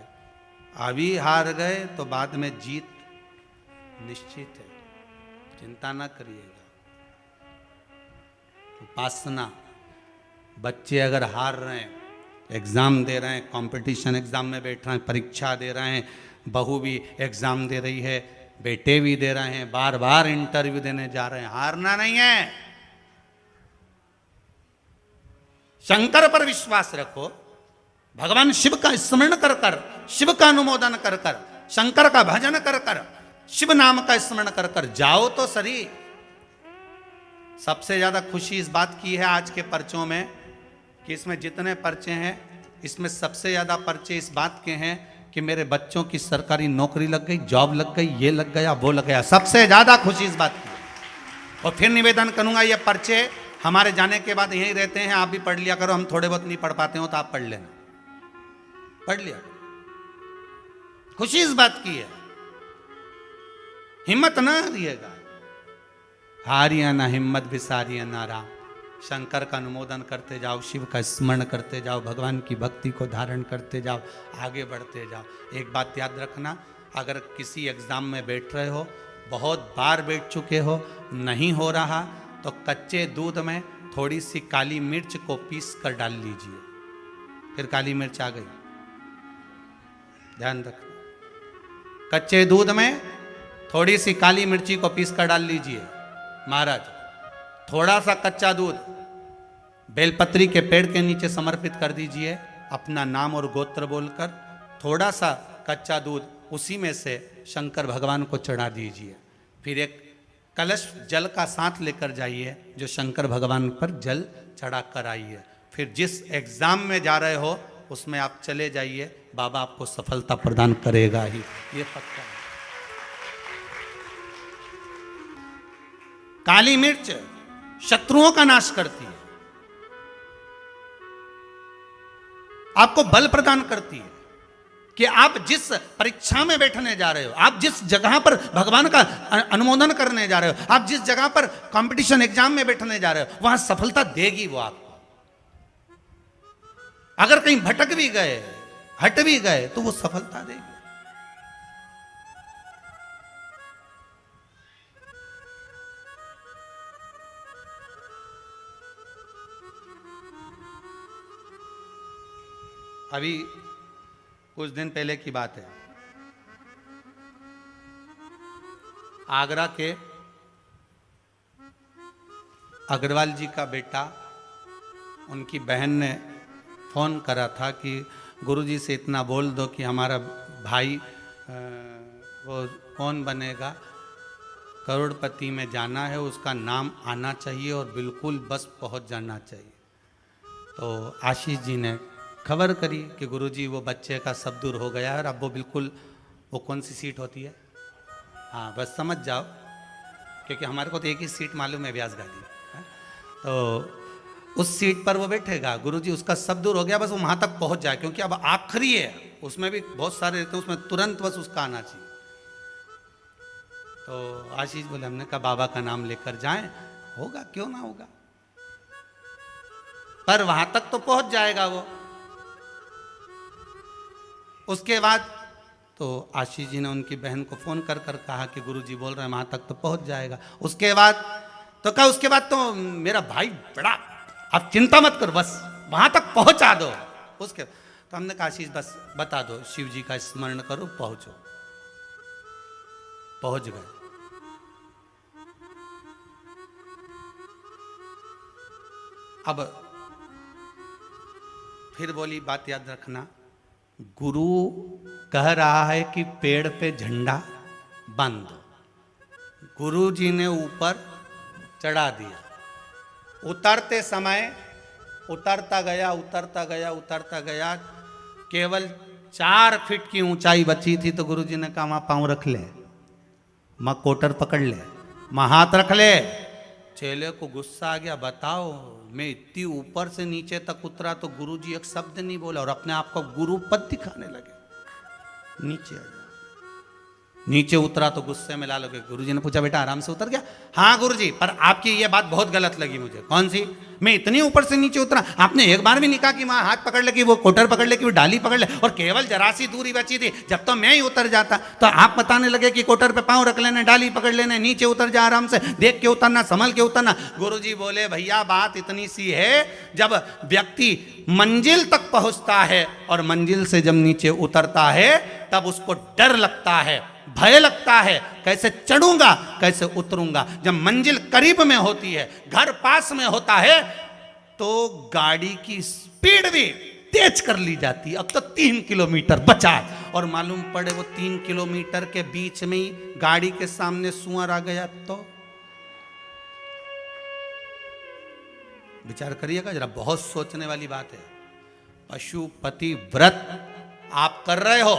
अभी हार गए तो बाद में जीत निश्चित है, चिंता ना करिएगा। उपासना, बच्चे अगर हार रहे हैं, एग्जाम दे रहे हैं, कंपटीशन एग्जाम में बैठ रहे हैं, परीक्षा दे रहे हैं, बहू भी एग्जाम दे रही है, बेटे भी दे रहे हैं, बार बार इंटरव्यू देने जा रहे हैं, हारना नहीं है। शंकर पर विश्वास रखो, भगवान शिव का स्मरण कर कर, शिव का अनुमोदन कर कर, शंकर का भजन कर कर, शिव नाम का स्मरण कर कर जाओ तो सही। सबसे ज्यादा खुशी इस बात की है आज के पर्चों में कि इसमें जितने पर्चे हैं, इसमें सबसे ज्यादा पर्चे इस बात के हैं कि मेरे बच्चों की सरकारी नौकरी लग गई, जॉब लग गई, ये लग गया, वो लग गया। सबसे ज्यादा खुशी इस बात की है। और फिर निवेदन करूंगा, ये पर्चे हमारे जाने के बाद यहीं रहते हैं, आप भी पढ़ लिया करो, हम थोड़े बहुत नहीं पढ़ पाते हो तो आप पढ़ लेना, पढ़ लिया। खुशी इस बात की है, हिम्मत ना हारिएगा, हारिया ना हिम्मत विसारिया ना राम। शंकर का अनुमोदन करते जाओ, शिव का स्मरण करते जाओ, भगवान की भक्ति को धारण करते जाओ, आगे बढ़ते जाओ। एक बात याद रखना, अगर किसी एग्जाम में बैठ रहे हो, बहुत बार बैठ चुके हो, नहीं हो रहा, तो कच्चे दूध में थोड़ी सी काली मिर्च को पीस कर डाल लीजिए। फिर काली मिर्च आ गई, ध्यान रखना। कच्चे दूध में थोड़ी सी काली मिर्ची को पीस कर डाल लीजिए। महाराज, थोड़ा सा कच्चा दूध बेलपत्री के पेड़ के नीचे समर्पित कर दीजिए, अपना नाम और गोत्र बोलकर। थोड़ा सा कच्चा दूध उसी में से शंकर भगवान को चढ़ा दीजिए। फिर एक कलश जल का साथ लेकर जाइए, जो शंकर भगवान पर जल चढ़ा कर आइए। फिर जिस एग्जाम में जा रहे हो उसमें आप चले जाइए, बाबा आपको सफलता प्रदान करेगा ही, ये पक्का है। काली मिर्च शत्रुओं का नाश करती है, आपको बल प्रदान करती है कि आप जिस परीक्षा में बैठने जा रहे हो, आप जिस जगह पर भगवान का अनुमोदन करने जा रहे हो, आप जिस जगह पर कंपटीशन एग्जाम में बैठने जा रहे हो, वहां सफलता देगी वो आपको। अगर कहीं भटक भी गए, हट भी गए, तो वो सफलता देगी। अभी कुछ दिन पहले की बात है, आगरा के अग्रवाल जी का बेटा, उनकी बहन ने फ़ोन करा था कि गुरुजी से इतना बोल दो कि हमारा भाई वो कौन बनेगा, करोड़पति में जाना है, उसका नाम आना चाहिए और बिल्कुल बस पहुंच जाना चाहिए। तो आशीष जी ने खबर करी कि गुरुजी वो बच्चे का सब दूर हो गया है और अब वो बिल्कुल, वो कौन सी सीट होती है, हाँ बस समझ जाओ, क्योंकि हमारे को तो एक ही सीट मालूम है, व्यास गादी है? तो उस सीट पर वो बैठेगा, गुरुजी उसका सब दूर हो गया, बस वो वहाँ तक पहुँच जाए, क्योंकि अब आखिरी है, उसमें भी बहुत सारे रहते हैं, उसमें तुरंत बस उसका आना चाहिए। तो आशीष बोले, हमने कहा बाबा का नाम लेकर जाएं, होगा क्यों ना होगा, पर वहां तक तो पहुंच जाएगा वो। उसके बाद तो आशीष जी ने उनकी बहन को फोन कर कर कहा कि गुरुजी बोल रहे हैं वहां तक तो पहुंच जाएगा। उसके बाद तो कहा, उसके बाद तो मेरा भाई बड़ा, आप चिंता मत करो, बस वहां तक पहुंचा दो। उसके तो हमने कहा आशीष बस बता दो, शिव जी का स्मरण करो, पहुंचो। पहुंच गए। अब फिर बोली बात याद रखना, गुरु कह रहा है कि पेड़ पे झंडा बांध दो, गुरु जी ने ऊपर चढ़ा दिया। उतरते समय उतरता गया, उतरता गया, उतरता गया, केवल 4 फीट की ऊंचाई बची थी। तो गुरु जी ने कहा, वहां पांव रख ले, मां कोटर पकड़ ले, मां हाथ रख ले। चेले को गुस्सा आ गया, बताओ मैं इतनी ऊपर से नीचे तक उतरा तो गुरुजी एक शब्द नहीं बोला और अपने आप को गुरु पद दिखाने लगे। नीचे आ गया, नीचे उतरा तो गुस्से में लाल हो गए। गुरुजी ने पूछा, बेटा आराम से उतर गया? हाँ गुरुजी, पर आपकी ये बात बहुत गलत लगी मुझे। कौन सी? मैं इतनी ऊपर से नीचे उतरा, आपने एक बार भी नहीं कहा कि वहां हाथ पकड़ ले, कि वो कोटर पकड़ ले, कि वो डाली पकड़ ले, और केवल जरा सी दूरी बची थी। जब तो मैं ही उतर जाता तो आप बताने लगे कि कोटर पे पांव रख लेने, डाली पकड़ लेने, नीचे उतर जा, आराम से देख के उतरना, संभल के उतरना। गुरुजी बोले, भैया बात इतनी सी है, जब व्यक्ति मंजिल तक पहुंचता है और मंजिल से जब नीचे उतरता है तब उसको डर लगता है, भय लगता है, कैसे चढ़ूंगा, कैसे उतरूंगा। जब मंजिल करीब में होती है, घर पास में होता है, तो गाड़ी की स्पीड भी तेज कर ली जाती है। अब तो 3 किलोमीटर बचा है और मालूम पड़े वो 3 किलोमीटर के बीच में ही गाड़ी के सामने सुअर आ गया तो विचार करिएगा जरा, बहुत सोचने वाली बात है। पशुपति व्रत आप कर रहे हो,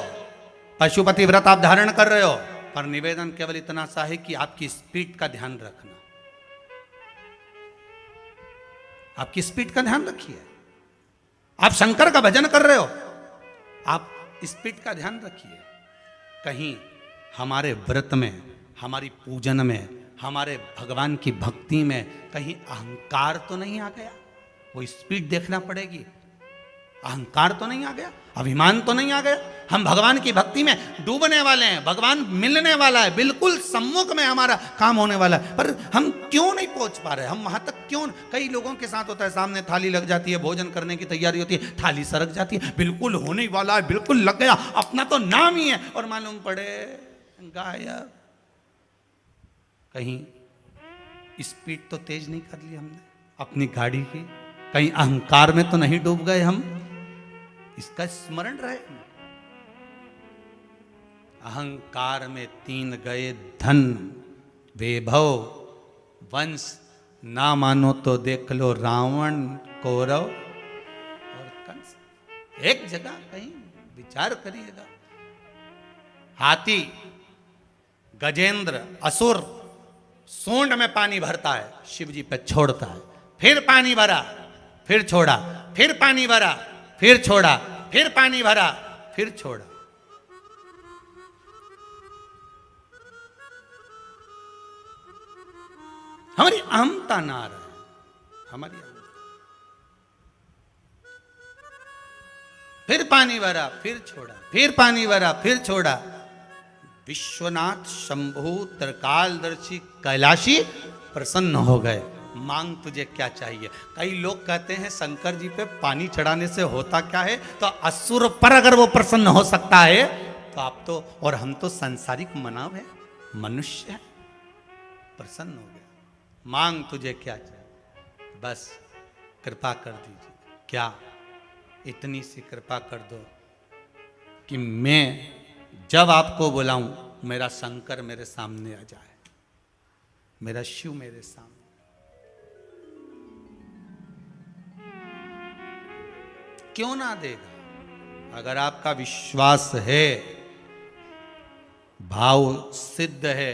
पशुपति व्रत आप धारण कर रहे हो, पर निवेदन केवल इतना सा है कि आपकी स्पीड का ध्यान रखना, आपकी स्पीड का ध्यान रखिए। आप शंकर का भजन कर रहे हो, आप स्पीड का ध्यान रखिए। कहीं हमारे व्रत में, हमारी पूजन में, हमारे भगवान की भक्ति में कहीं अहंकार तो नहीं आ गया? वो स्पीड देखना पड़ेगी। अहंकार तो नहीं आ गया, अभिमान तो नहीं आ गया? हम भगवान की भक्ति में डूबने वाले हैं, भगवान मिलने वाला है, बिल्कुल सम्मुख में हमारा काम होने वाला है, पर हम क्यों नहीं पहुंच पा रहे? हम वहां तक क्यों? कई लोगों के साथ होता है, सामने थाली लग जाती है, भोजन करने की तैयारी होती है, थाली सरक जाती है, बिल्कुल होने वाला है, बिल्कुल लग गया, अपना तो नाम ही है, और मालूम पड़े गायब। कहीं स्पीड तो तेज नहीं कर ली हमने अपनी गाड़ी की? कहीं अहंकार में तो नहीं डूब गए हम? इसका स्मरण रहे। अहंकार में 3 गए धन, वैभव, वंश, ना मानो तो देख लो रावण, कौरव और कंस। एक जगह कहीं विचार करिएगा। हाथी, गजेंद्र, असुर सूंड में पानी भरता है, शिव जी पे छोड़ता है, फिर पानी भरा, फिर छोड़ा, फिर पानी भरा, फिर छोड़ा, फिर पानी भरा, फिर छोड़ा। हमारी अहमता ना रहे, हमारी फिर पानी भरा, फिर छोड़ा, फिर पानी भरा, फिर छोड़ा। विश्वनाथ शंभु त्रिकालदर्शी कैलाशी प्रसन्न हो गए। मांग तुझे क्या चाहिए? कई लोग कहते हैं शंकर जी पे पानी चढ़ाने से होता क्या है? तो असुर पर अगर वो प्रसन्न हो सकता है तो आप तो, और हम तो सांसारिक मानव है, मनुष्य है, प्रसन्न हो गया। मांग तुझे क्या चाहिए? बस कृपा कर दीजिए, क्या इतनी सी कृपा कर दो कि मैं जब आपको बुलाऊं मेरा शंकर मेरे सामने आ जाए, मेरा शिव मेरे सामने। क्यों ना देगा? अगर आपका विश्वास है, भाव सिद्ध है,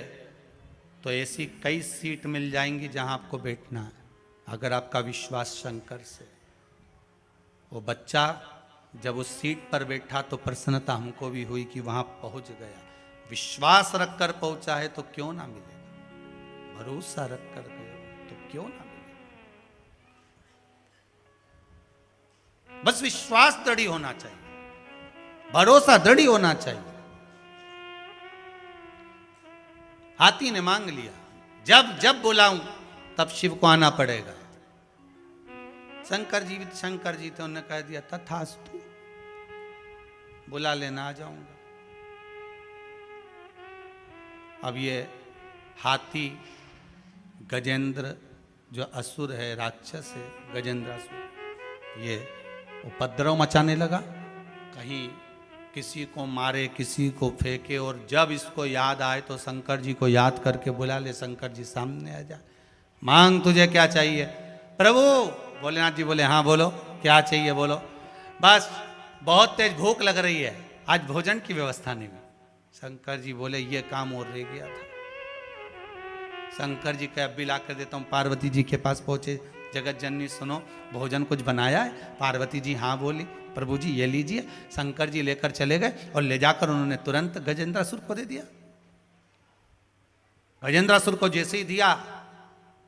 तो ऐसी कई सीट मिल जाएंगी जहां आपको बैठना है। अगर आपका विश्वास शंकर से, वो बच्चा जब उस सीट पर बैठा तो प्रसन्नता हमको भी हुई कि वहां पहुंच गया। विश्वास रखकर पहुंचा है तो क्यों ना मिलेगा, भरोसा रखकर गए तो क्यों ना मिलेगा। बस विश्वास दृढ़ होना चाहिए, भरोसा दृढ़ होना चाहिए। हाथी ने मांग लिया, जब जब बुलाऊं तब शिव को आना पड़ेगा। शंकर जी थे, उन्होंने कह दिया तथास्तु, बुला लेना, आ जाऊंगा। अब ये हाथी गजेंद्र जो असुर है, राक्षस है, गजेंद्रासुर, ये उपद्रव मचाने लगा, कहीं किसी को मारे, किसी को फेंके। और जब इसको याद आए तो शंकर जी को याद करके बुला ले, शंकर जी सामने आ जाए, मांग तुझे क्या चाहिए। प्रभु, भोलेनाथ जी बोले हाँ बोलो, क्या चाहिए बोलो। बस बहुत तेज भूख लग रही है, आज भोजन की व्यवस्था नहीं हुई। शंकर जी बोले ये काम और रह गया था। शंकर जी कह अब भी ला कर देता हूँ। पार्वती जी के पास पहुंचे, जगत जननी सुनो, भोजन कुछ बनाया है। पार्वती जी हाँ बोली, प्रभु जी ये लीजिए। शंकर जी लेकर चले गए और ले जाकर उन्होंने तुरंत गजेंद्रासुर को दे दिया। गजेंद्रासुर को जैसे ही दिया,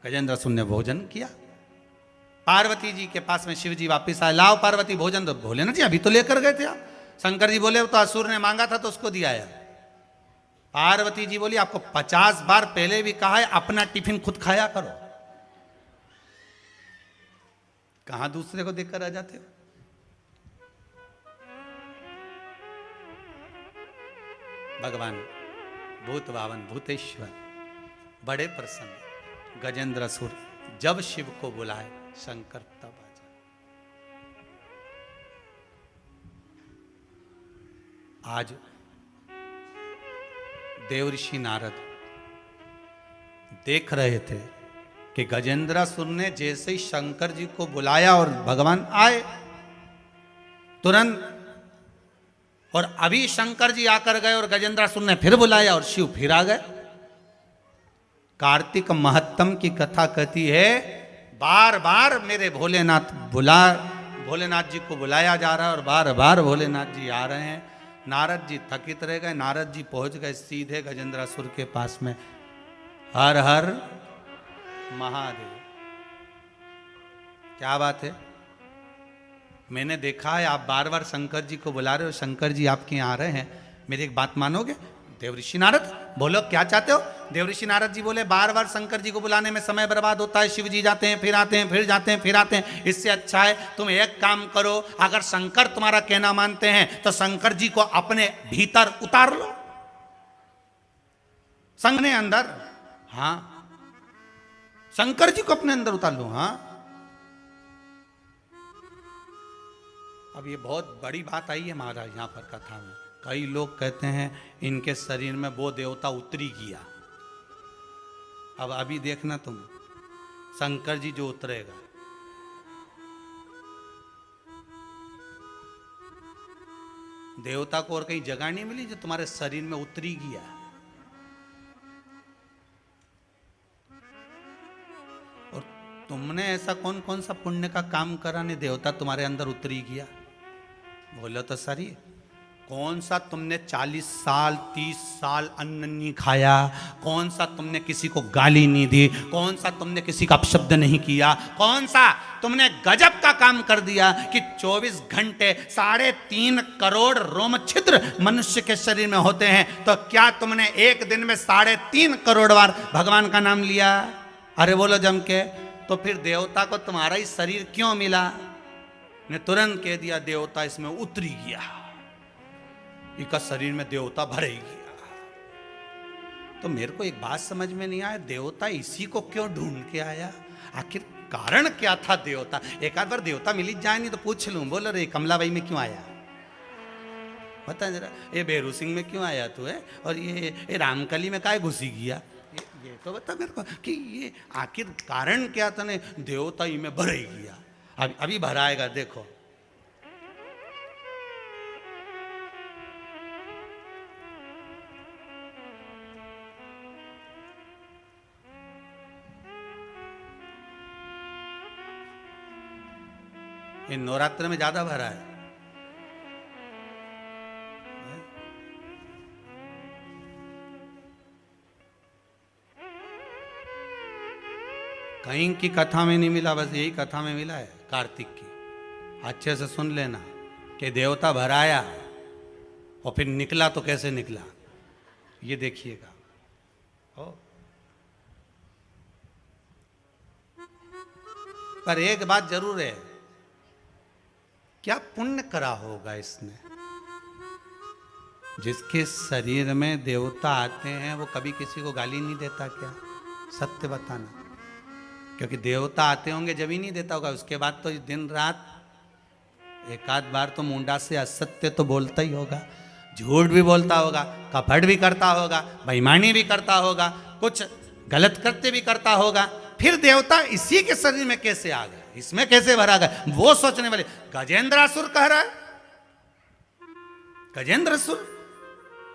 गजेंद्रासुर ने भोजन किया। पार्वती जी के पास में शिव जी वापिस आए, लाओ पार्वती भोजन। तो बोले ना जी अभी तो लेकर गए थे आप। शंकर जी बोले तो असुर ने मांगा था तो उसको दिया है। पार्वती जी बोली आपको 50 बार पहले भी कहा है अपना टिफिन खुद खाया करो, कहां दूसरे को देकर आ जाते हो। भगवान भूत भावन भूतेश्वर बड़े प्रसन्न। गजेंद्रासुर जब शिव को बुलाए, शंकर तब आ जाए। आज देवऋषि नारद देख रहे थे कि गजेंद्रासुर ने जैसे ही शंकर जी को बुलाया और भगवान आए तुरंत, और अभी शंकर जी आकर गए और गजेंद्रासुर ने फिर बुलाया और शिव फिर आ गए। कार्तिक महत्तम की कथा कहती है, बार बार मेरे भोलेनाथ जी को बुलाया जा रहा है और बार बार भोलेनाथ जी आ रहे हैं। नारद जी थकित रह गए। नारद जी पहुंच गए सीधे गजेंद्रासुर के पास में। हर हर महादेव। क्या बात है, मैंने देखा है आप बार बार शंकर जी को बुला रहे हो, शंकर जी आपके यहाँ आ रहे हैं, मेरी एक बात मानोगे। देवऋषि नारद बोलो क्या चाहते हो। देवऋषि नारद जी बोले बार बार शंकर जी को बुलाने में समय बर्बाद होता है, शिव जी जाते हैं फिर आते हैं, फिर जाते हैं फिर आते हैं। इससे अच्छा है तुम एक काम करो, अगर शंकर तुम्हारा कहना मानते हैं तो शंकर जी को अपने भीतर उतार लो, संग ने अंदर। हाँ, शंकर जी को अपने अंदर उतार लो। हाँ, अब ये बहुत बड़ी बात आई है महाराज यहाँ पर कथा में। कई लोग कहते हैं इनके शरीर में वो देवता उतरी गया। अब अभी देखना तुम, शंकर जी जो उतरेगा, देवता को और कहीं जगह नहीं मिली जो तुम्हारे शरीर में उतरी गया। और तुमने ऐसा कौन कौन सा पुण्य का काम करा नहीं देवता तुम्हारे अंदर उतरी गया। बोलो तो सही, कौन सा तुमने 40 साल 30 साल अन्न नहीं खाया, कौन सा तुमने किसी को गाली नहीं दी, कौन सा तुमने किसी का अपशब्द नहीं किया, कौन सा तुमने गजब का काम कर दिया कि 24 घंटे 3.5 करोड़ रोम छिद्र मनुष्य के शरीर में होते हैं, तो क्या तुमने एक दिन में 3.5 करोड़ बार भगवान का नाम लिया। अरे बोलो जम के, तो फिर देवता को तुम्हारा ही शरीर क्यों मिला। ने तुरंत कह दिया देवता इसमें उतरी गया, इसका शरीर में देवता भर ही गया। तो मेरे को एक बात समझ में नहीं आया, देवता इसी को क्यों ढूंढ के आया। आखिर कारण क्या था देवता? एक आध बार देवता मिल जाए नहीं तो पूछ लूं, बोल रे कमलाबाई में क्यों आया, बता जरा, ये बेरू सिंह में क्यों आया तू है, और ये रामकली में काय घुसी गया, ये तो बता मेरे को कि ये आखिर कारण क्या था ने देवता ही में भर ही गया। अभी भराएगा देखो। इन नवरात्र में ज्यादा भरा है। कहीं की कथा में नहीं मिला, बस यही कथा में मिला है कार्तिक की। अच्छे से सुन लेना कि देवता भराया और फिर निकला तो कैसे निकला, ये देखिएगा। पर एक बात जरूर है, क्या पुण्य करा होगा इसने? जिसके शरीर में देवता आते हैं वो कभी किसी को गाली नहीं देता क्या? सत्य बताना, क्योंकि देवता आते होंगे जब ही नहीं देता होगा, उसके बाद तो दिन रात एक आध बार तो मुंडा से असत्य तो बोलता ही होगा, झूठ भी बोलता होगा, कपट भी करता होगा, बेईमानी भी करता होगा, कुछ गलत कृत्य भी करता होगा। फिर देवता इसी के शरीर में कैसे आ गए, इसमें कैसे भरा गया, वो सोचने वाले। गजेंद्रासुर कह रहा है, गजेंद्रासुर।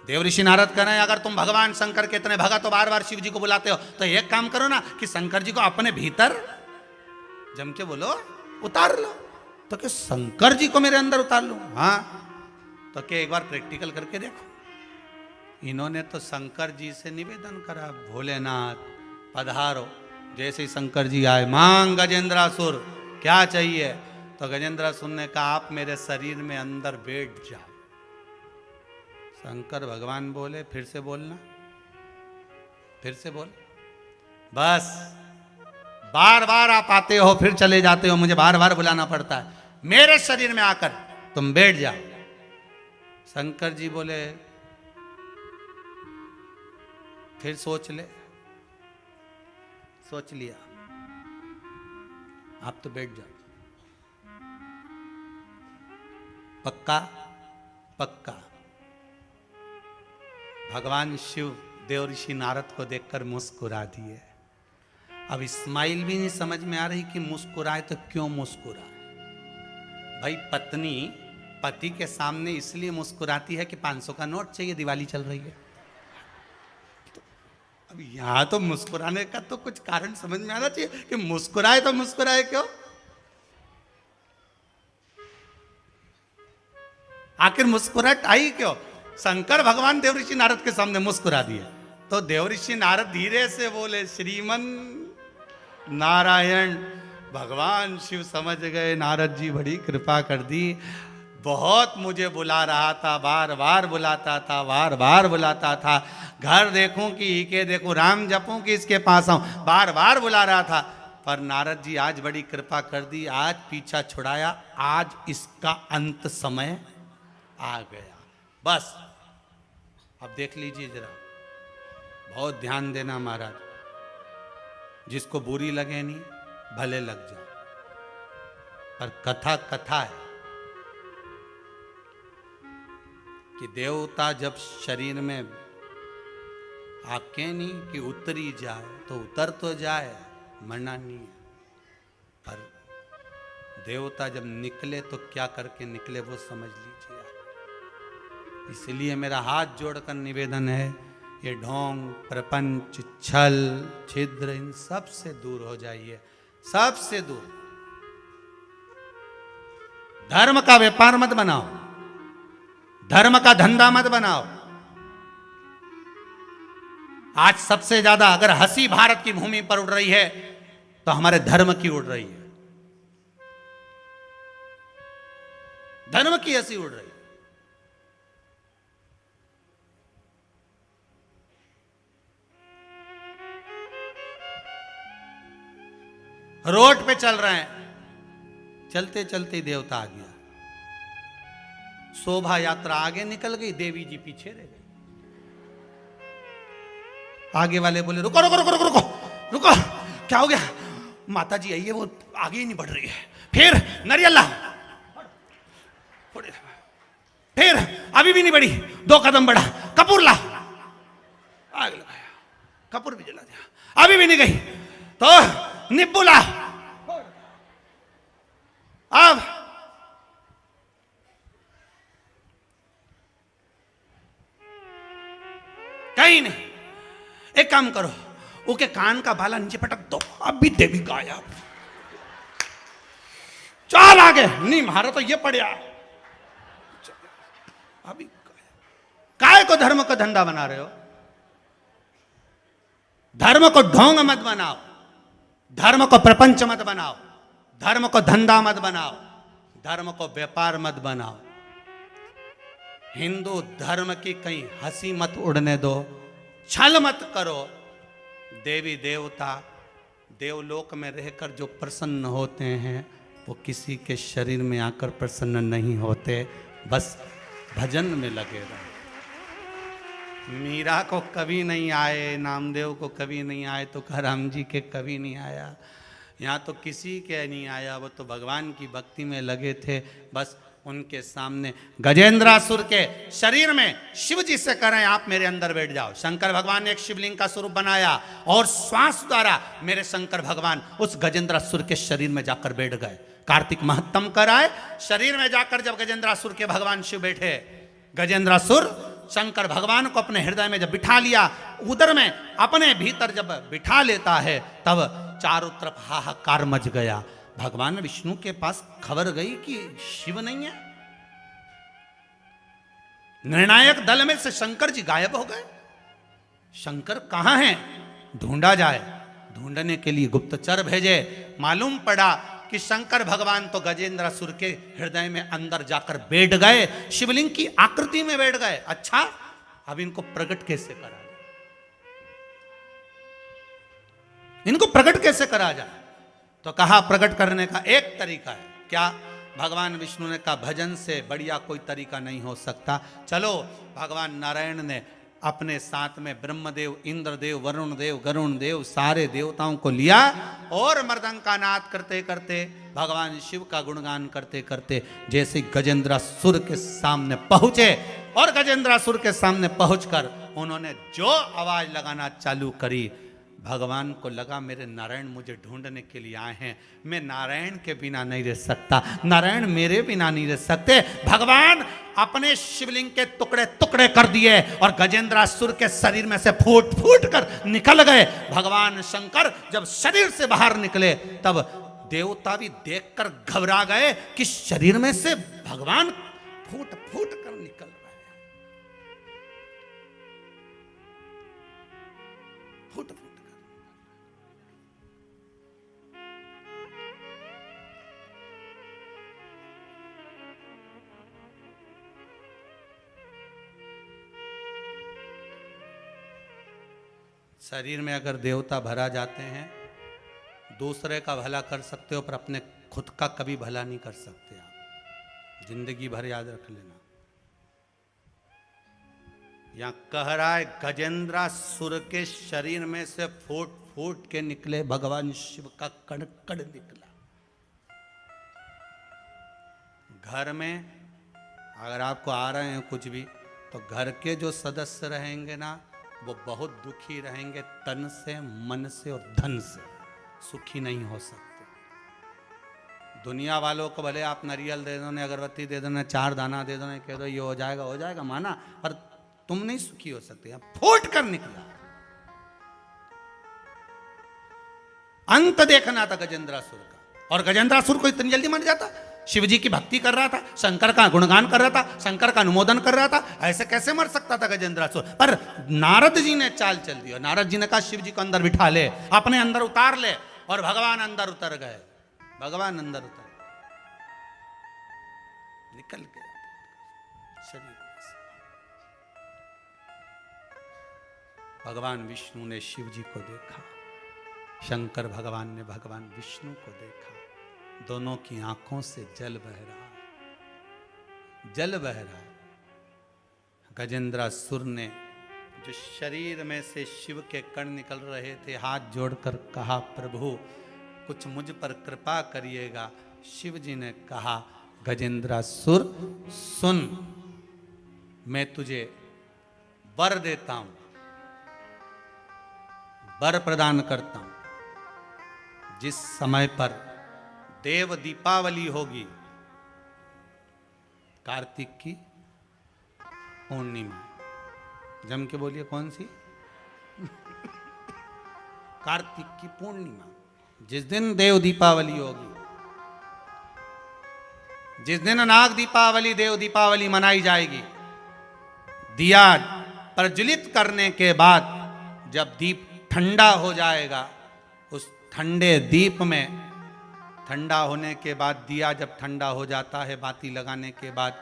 देव ऋषि नारद कह रहे हैं अगर तुम भगवान शंकर के इतने भगत तो बार बार शिव जी को बुलाते हो तो एक काम करो ना कि शंकर जी को अपने भीतर जम के बोलो उतार लो। तो क्या शंकर जी को मेरे अंदर उतार लूं? हाँ, तो क्या एक बार प्रैक्टिकल करके देखो। इन्होंने तो शंकर जी से निवेदन करा, भोलेनाथ पधारो। जैसे ही शंकर जी आए, मांग गजेंद्रासुर क्या चाहिए? तो गजेंद्रासुर ने कहा आप मेरे शरीर में अंदर बैठ जाओ। शंकर भगवान बोले फिर से बोलना, फिर से बोल। बस बार बार आप आते हो फिर चले जाते हो, मुझे बार बार बुलाना पड़ता है, मेरे शरीर में आकर तुम बैठ जाओ। शंकर जी बोले फिर सोच ले। सोच लिया, आप तो बैठ जाओ। पक्का? पक्का। भगवान शिव देव ऋषि नारद को देखकर मुस्कुरा दिए। अब इस्माइल भी नहीं समझ में आ रही कि मुस्कुराए तो क्यों मुस्कुराए। भाई पत्नी पति के सामने इसलिए मुस्कुराती है कि 500 का नोट चाहिए, दिवाली चल रही है। तो अब यहां तो मुस्कुराने का तो कुछ कारण समझ में आना चाहिए कि मुस्कुराए तो मुस्कुराए क्यों? आखिर मुस्कुराहट आई क्यों? शंकर भगवान देव ऋषि नारद के सामने मुस्कुरा दिए तो देव ऋषि नारद धीरे से बोले श्रीमन नारायण। भगवान शिव समझ गए नारद जी बड़ी कृपा कर दी, बहुत मुझे बुला रहा था, बार बार बुलाता था, बार बार बुलाता था, घर देखूं कि के देखूं, राम जपूं कि इसके पास आऊं, बार बार बुला रहा था। पर नारद जी आज बड़ी कृपा कर दी, आज पीछा छुड़ाया, आज इसका अंत समय आ गया। बस अब देख लीजिए जरा, बहुत ध्यान देना महाराज, जिसको बुरी लगे नहीं भले लग जाए, पर कथा कथा है कि देवता जब शरीर में आप कह नहीं कि उतरी जाए तो उतर तो जाए, मरना नहीं है, पर देवता जब निकले तो क्या करके निकले वो समझ लीजिए। इसलिए मेरा हाथ जोड़कर निवेदन है, ये ढोंग प्रपंच छल छिद्र इन सब से दूर हो जाइए, सबसे दूर। धर्म का व्यापार मत बनाओ, धर्म का धंधा मत बनाओ। आज सबसे ज्यादा अगर हंसी भारत की भूमि पर उड़ रही है तो हमारे धर्म की उड़ रही है, धर्म की हंसी उड़ रही है। रोड पे चल रहे हैं, चलते चलते देवता आ गया, शोभा यात्रा आगे निकल गई, देवी जी पीछे रह गई। आगे वाले बोले रुको रुको रुको रुको रुको रुको, क्या हो गया? माता जी आइए, वो आगे ही नहीं बढ़ रही है। फिर नारियल ला, फिर अभी भी नहीं बढ़ी, 2 कदम बढ़ा, कपूर ला, आग लगाया, कपूर भी जला दिया, अभी भी नहीं गई तो नींबू ला। अब कहीं नहीं, एक काम करो, ओके कान का बाला नीचे पटक दो, अभी देवी गायब। चल आगे, नहीं मारा तो ये पड़िया, अभी काय को धर्म का धंधा बना रहे हो? धर्म को ढोंग मत बनाओ, धर्म को प्रपंच मत बनाओ, धर्म को धंधा मत बनाओ, धर्म को व्यापार मत बनाओ। हिंदू धर्म की कहीं हंसी मत उड़ने दो, छल मत करो। देवी देवता देवलोक में रहकर जो प्रसन्न होते हैं वो किसी के शरीर में आकर प्रसन्न नहीं होते, बस भजन में लगे रहे। मीरा को कभी नहीं आए, नामदेव को कभी नहीं आए, तो राम जी के कभी नहीं आया, यहाँ तो किसी के नहीं आया। वो तो भगवान की भक्ति में लगे थे, बस उनके सामने गजेंद्रासुर के शरीर में शिव जी से करें आप मेरे अंदर बैठ जाओ। शंकर भगवान ने एक शिवलिंग का स्वरूप बनाया और श्वास द्वारा मेरे शंकर भगवान उस गजेंद्रासुर के शरीर में जाकर बैठ गए। कार्तिक महत्तम कराए, शरीर में जाकर जब गजेंद्रासुर के भगवान शिव बैठे, गजेंद्रासुर शंकर भगवान को अपने हृदय में जब बिठा लिया, उदर में अपने भीतर जब बिठा लेता है, तब चारों तरफ हाहाकार मच गया। भगवान विष्णु के पास खबर गई कि शिव नहीं है। निर्णायक दल में से शंकर जी गायब हो गए। शंकर कहां हैं? ढूंढा जाए। ढूंढने के लिए गुप्तचर भेजे। मालूम पड़ा कि शंकर भगवान तो गजेंद्रासुर के हृदय में अंदर जाकर बैठ गए, शिवलिंग की आकृति में बैठ गए। अच्छा, अब इनको प्रकट कैसे करा जाए? इनको प्रकट कैसे करा जाए? तो कहा प्रकट करने का एक तरीका है। क्या? भगवान विष्णु ने कहा भजन से बढ़िया कोई तरीका नहीं हो सकता। चलो, भगवान नारायण ने अपने साथ में ब्रह्मदेव, इंद्रदेव, वरुण देव, गरुण देव, सारे देवताओं को लिया और मृदंग का नाद करते करते, भगवान शिव का गुणगान करते करते जैसे गजेंद्रासुर के सामने पहुंचे, और गजेंद्रासुर के सामने पहुंचकर उन्होंने जो आवाज लगाना चालू करी, भगवान को लगा मेरे नारायण मुझे ढूंढने के लिए आए हैं, मैं नारायण के बिना नहीं रह सकता, नारायण मेरे बिना नहीं रह सकते। भगवान अपने शिवलिंग के टुकड़े टुकड़े कर दिए और गजेंद्रासुर के शरीर में से फूट फूट कर निकल गए। भगवान शंकर जब शरीर से बाहर निकले, तब देवता भी देखकर घबरा गए कि शरीर में से भगवान फूट फूट कर निकल रहे हैं, फूट फूट। शरीर में अगर देवता भरा जाते हैं, दूसरे का भला कर सकते हो पर अपने खुद का कभी भला नहीं कर सकते आप, जिंदगी भर याद रख लेना। यहां कह रहा है गजेंद्रासुर के शरीर में से फूट फूट के निकले भगवान शिव का कण कण निकला। घर में अगर आपको आ रहे हैं कुछ भी, तो घर के जो सदस्य रहेंगे ना, वो बहुत दुखी रहेंगे, तन से, मन से और धन से सुखी नहीं हो सकते। दुनिया वालों को भले आप नारियल दे दो, अगरबत्ती दे दो, 4 दाना दे दो, कह दो ये हो जाएगा माना, पर तुम नहीं सुखी हो सकते। फूट कर निकला। अंत देखना था गजेंद्रासुर का, और गजेंद्रासुर को इतनी जल्दी मर जाता? शिव जी की भक्ति कर रहा था, शंकर का गुणगान कर रहा था, शंकर का अनुमोदन कर रहा था, ऐसे कैसे मर सकता था गजेंद्रासुर? पर नारद जी ने चाल चल दी। नारद जी ने कहा शिव जी को अंदर बिठा ले, अपने अंदर उतार ले, और भगवान अंदर उतर गए। भगवान अंदर उतर निकल गए शरीर से। भगवान विष्णु ने शिव जी को देखा, शंकर भगवान ने भगवान विष्णु को देखा। दोनों की आंखों से जल बह रहा है, जल बह रहा है। गजेंद्रासुर ने जो शरीर में से शिव के कण निकल रहे थे, हाथ जोड़कर कहा प्रभु कुछ मुझ पर कृपा करिएगा। शिव जी ने कहा, गजेंद्रासुर सुन, मैं तुझे वर देता हूं, वर प्रदान करता हूं। जिस समय पर देव दीपावली होगी, कार्तिक की पूर्णिमा, जम के बोलिए कौन सी? कार्तिक की पूर्णिमा, जिस दिन देव दीपावली होगी, जिस दिन नाग दीपावली देव दीपावली मनाई जाएगी, दिया प्रज्वलित करने के बाद जब दीप ठंडा हो जाएगा, उस ठंडे दीप में, ठंडा होने के बाद दिया जब ठंडा हो जाता है, बाती लगाने के बाद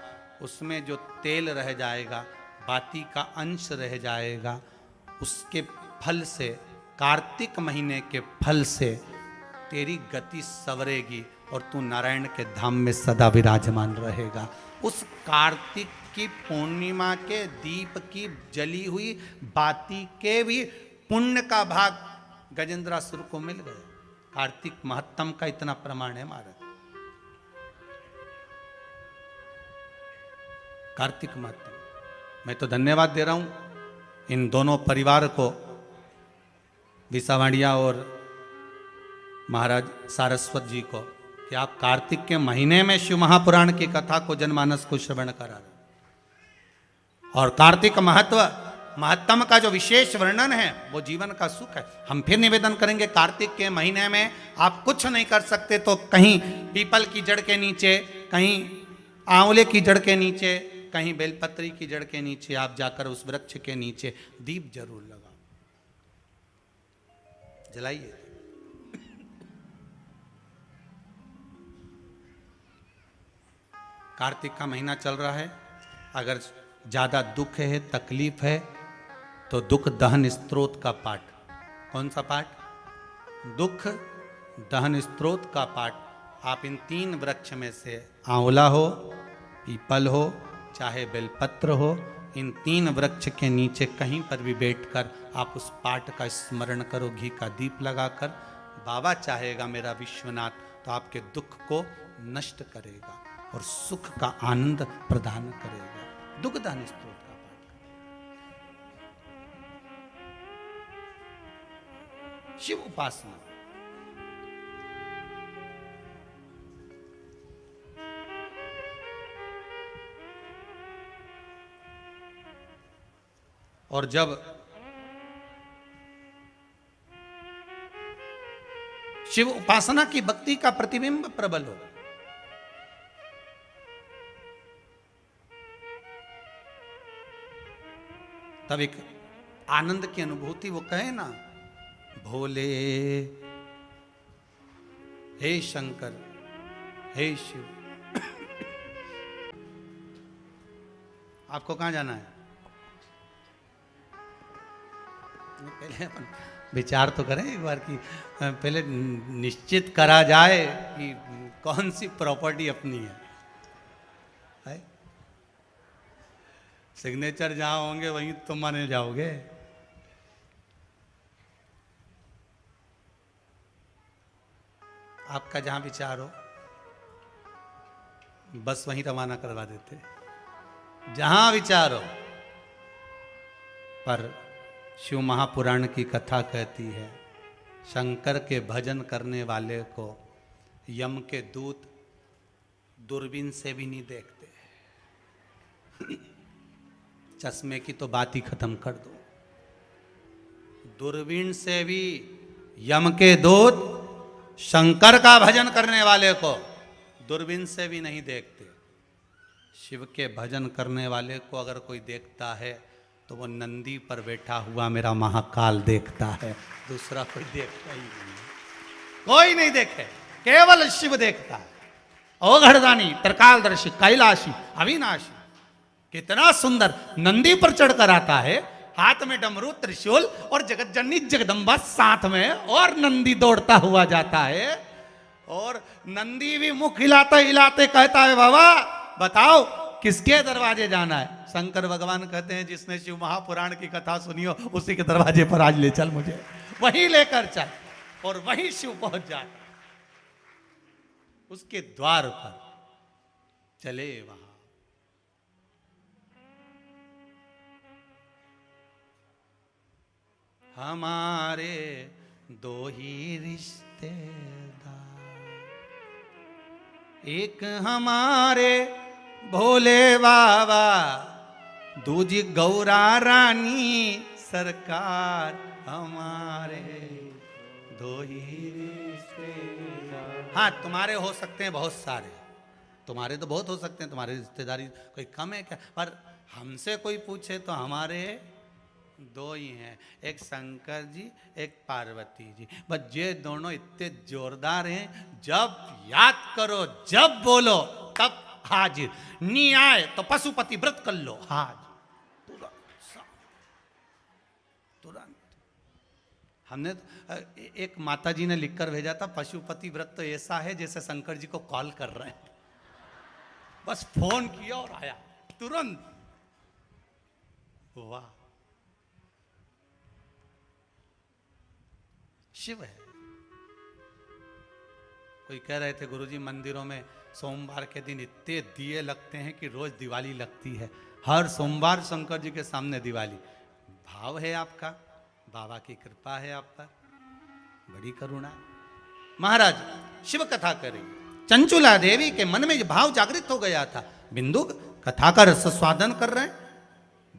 उसमें जो तेल रह जाएगा, बाती का अंश रह जाएगा, उसके फल से, कार्तिक महीने के फल से तेरी गति सवरेगी और तू नारायण के धाम में सदा विराजमान रहेगा। उस कार्तिक की पूर्णिमा के दीप की जली हुई बाती के भी पुण्य का भाग गजेंद्रासुर को मिल गया। कार्तिक महत्तम का इतना प्रमाण है महाराज। कार्तिक महत्तम, मैं तो धन्यवाद दे रहा हूं इन दोनों परिवार को, विसावाड़िया और महाराज सारस्वत जी को, कि आप कार्तिक के महीने में शिव महापुराण की कथा को जनमानस को श्रवण करा रहे। और कार्तिक महत्तम का जो विशेष वर्णन है वो जीवन का सुख है। हम फिर निवेदन करेंगे, कार्तिक के महीने में आप कुछ नहीं कर सकते तो कहीं पीपल की जड़ के नीचे, कहीं आंवले की जड़ के नीचे, कहीं बेलपत्री की जड़ के नीचे आप जाकर उस वृक्ष के नीचे दीप जरूर लगाओ, जलाइए। कार्तिक का महीना चल रहा है, अगर ज्यादा दुख है, तकलीफ है, तो दुख दहन स्तोत्र का पाठ। कौन सा पाठ? दुख दहन स्तोत्र का पाठ आप इन 3 वृक्ष में से, आंवला हो, पीपल हो, चाहे बेलपत्र हो, इन 3 वृक्ष के नीचे कहीं पर भी बैठकर आप उस पाठ का स्मरण करो, घी का दीप लगाकर। बाबा चाहेगा मेरा विश्वनाथ तो आपके दुख को नष्ट करेगा और सुख का आनंद प्रदान करेगा। दुख दहन स्तोत्र का पाठ। शिव उपासना, और जब शिव उपासना की भक्ति का प्रतिबिंब प्रबल होगा, तब एक आनंद की अनुभूति, वो कहे ना, भोले हे शंकर हे शिव। आपको कहां जाना है? पहले अपन विचार तो करें एक बार कि पहले निश्चित करा जाए कि कौन सी प्रॉपर्टी अपनी है? सिग्नेचर जहां होंगे वहीं तुम माने जाओगे। आपका जहां विचार हो बस वहीं रवाना करवा देते, जहां विचार हो। पर शिव महापुराण की कथा कहती है, शंकर के भजन करने वाले को यम के दूत दूरबीन से भी नहीं देखते। चश्मे की तो बात ही खत्म कर दो, दूरबीन से भी यम के दूत शंकर का भजन करने वाले को दूरबीन से भी नहीं देखते। शिव के भजन करने वाले को अगर कोई देखता है तो वो नंदी पर बैठा हुआ मेरा महाकाल देखता है, दूसरा कोई देखता ही नहीं। कोई नहीं देखे, केवल शिव देखता है। ओघड़दानी, त्रिकालदर्शी, कैलाशी, अविनाशी, कितना सुंदर नंदी पर चढ़कर आता है, हाथ में डमरू, त्रिशूल और जगत जननी जगदम्बा साथ में, और नंदी दौड़ता हुआ जाता है। और नंदी भी मुख हिलाते हिलाते कहता है, बाबा बताओ किसके दरवाजे जाना है? शंकर भगवान कहते हैं, जिसने शिव महापुराण की कथा सुनी हो उसी के दरवाजे पर आज ले चल, मुझे वहीं लेकर चल। और वहीं शिव पहुंच जाता। उसके द्वार पर चले वहां। हमारे दो ही रिश्तेदार, एक हमारे भोले बाबा, दूजी गौरा रानी सरकार। हमारे दो ही रिश्तेदार। हाँ, तुम्हारे हो सकते हैं बहुत सारे, तुम्हारे तो बहुत हो सकते हैं, तुम्हारी रिश्तेदारी कोई कम है क्या? पर हमसे कोई पूछे तो हमारे दो ही हैं, एक शंकर जी, एक पार्वती जी। बस ये दोनों इतने जोरदार हैं, जब याद करो, जब बोलो तब हाजिर। नहीं आए तो पशुपति व्रत कर लो, हाजिर तुरंत। हमने एक माता जी ने लिखकर भेजा था, पशुपति व्रत तो ऐसा है जैसे शंकर जी को कॉल कर रहे हैं, बस फोन किया और आया तुरंत। वाह, शिव है। कोई कह रहे थे गुरुजी मंदिरों में सोमवार के दिन इतने दिए लगते हैं कि रोज दिवाली लगती है, हर सोमवार शंकर जी के सामने दिवाली। भाव है आपका, बाबा की कृपा है आप पर, बड़ी करुणा। महाराज शिव कथा करें, चंचुला देवी के मन में भाव जागृत हो गया था। बिंदु कथा का रस स्वादन कर रहे हैं।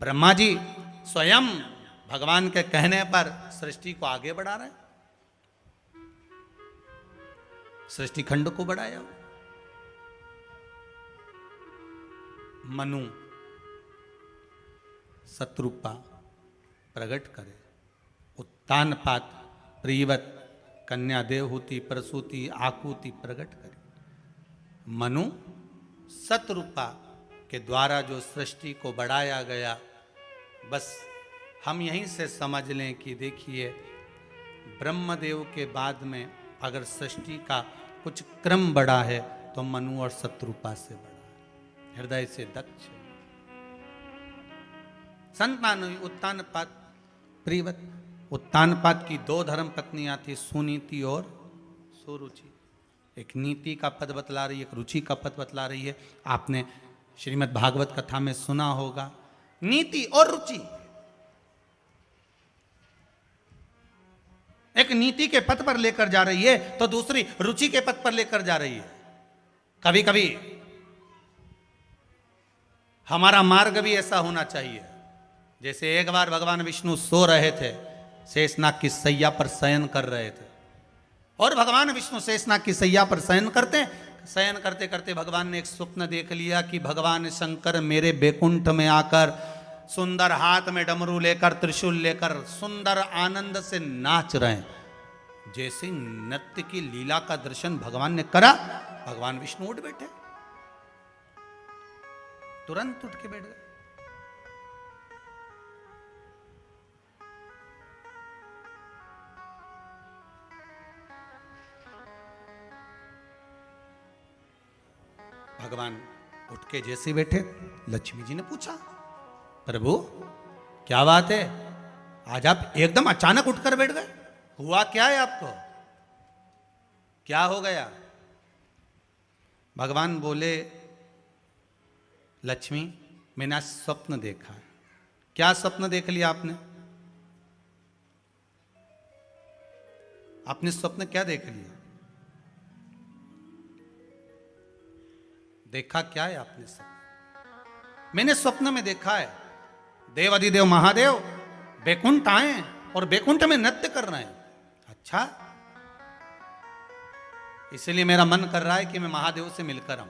ब्रह्मा जी स्वयं भगवान के कहने पर सृष्टि को आगे बढ़ा रहे हैं, सृष्टि खंड को बढ़ाया। मनु शत्रुपा प्रकट करे, उत्तानपात प्रीवत कन्या देवहूति प्रसूति आकुति प्रकट करे। मनु शत्रुपा के द्वारा जो सृष्टि को बढ़ाया गया, बस हम यहीं से समझ लें कि देखिए, ब्रह्मदेव के बाद में अगर सृष्टि का कुछ क्रम बढ़ा है तो मनु और शत्रुपा से बढ़ा है। हृदय से दक्ष, संतान उत्तानपात प्रीवत। उत्तानपात की दो धर्म पत्नियां थी, सुनीति और सुरुचि। एक नीति का पद बतला रही है, एक रुचि का पद बतला रही है। आपने श्रीमद् भागवत कथा में सुना होगा, नीति और रुचि। एक नीति के पथ पर लेकर जा रही है तो दूसरी रुचि के पथ पर लेकर जा रही है। कभी कभी हमारा मार्ग भी ऐसा होना चाहिए। जैसे एक बार भगवान विष्णु सो रहे थे, शेषनाग की सैया पर शयन कर रहे थे, और भगवान विष्णु शेषनाग की सैया पर शयन करते करते भगवान ने एक स्वप्न देख लिया कि भगवान शंकर मेरे बैकुंठ में आकर सुंदर हाथ में डमरू लेकर त्रिशूल लेकर सुंदर आनंद से नाच रहे हैं। जैसे नृत्य की लीला का दर्शन भगवान ने करा, भगवान विष्णु उठ बैठे, तुरंत उठ के बैठ गए। भगवान उठ के जैसे बैठे, लक्ष्मी जी ने पूछा, प्रभु क्या बात है, आज आप एकदम अचानक उठकर बैठ गए, हुआ क्या है आपको, क्या हो गया? भगवान बोले, लक्ष्मी मैंने आज स्वप्न देखा है। क्या स्वप्न देख लिया आपने? आपने स्वप्न क्या देख लिया? देखा क्या है आपने स्वप्न? मैंने स्वप्न में देखा है देवाधिदेव महादेव बैकुंठ आए और बैकुंठ में नृत्य कर रहे हैं। अच्छा, इसलिए मेरा मन कर रहा है कि मैं महादेव से मिलकर आऊं,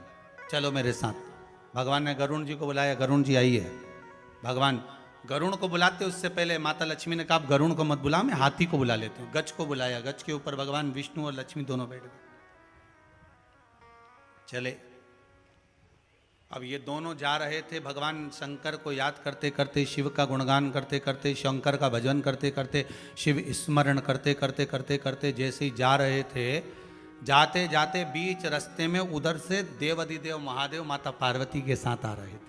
चलो मेरे साथ। भगवान ने गरुण जी को बुलाया, गरुण जी आइए। भगवान गरुण को बुलाते उससे पहले माता लक्ष्मी ने कहा, गरुण को मत बुला, मैं हाथी को बुला लेती हूँ। गज को बुलाया, गज के ऊपर भगवान विष्णु और लक्ष्मी दोनों बैठ गए। चले, अब ये दोनों जा रहे थे भगवान शंकर को याद करते करते, शिव का गुणगान करते करते, शंकर का भजन करते करते, शिव स्मरण करते करते करते करते जैसे ही जा रहे थे, जाते जाते बीच रास्ते में उधर से देवाधिदेव महादेव माता पार्वती के साथ आ रहे थे।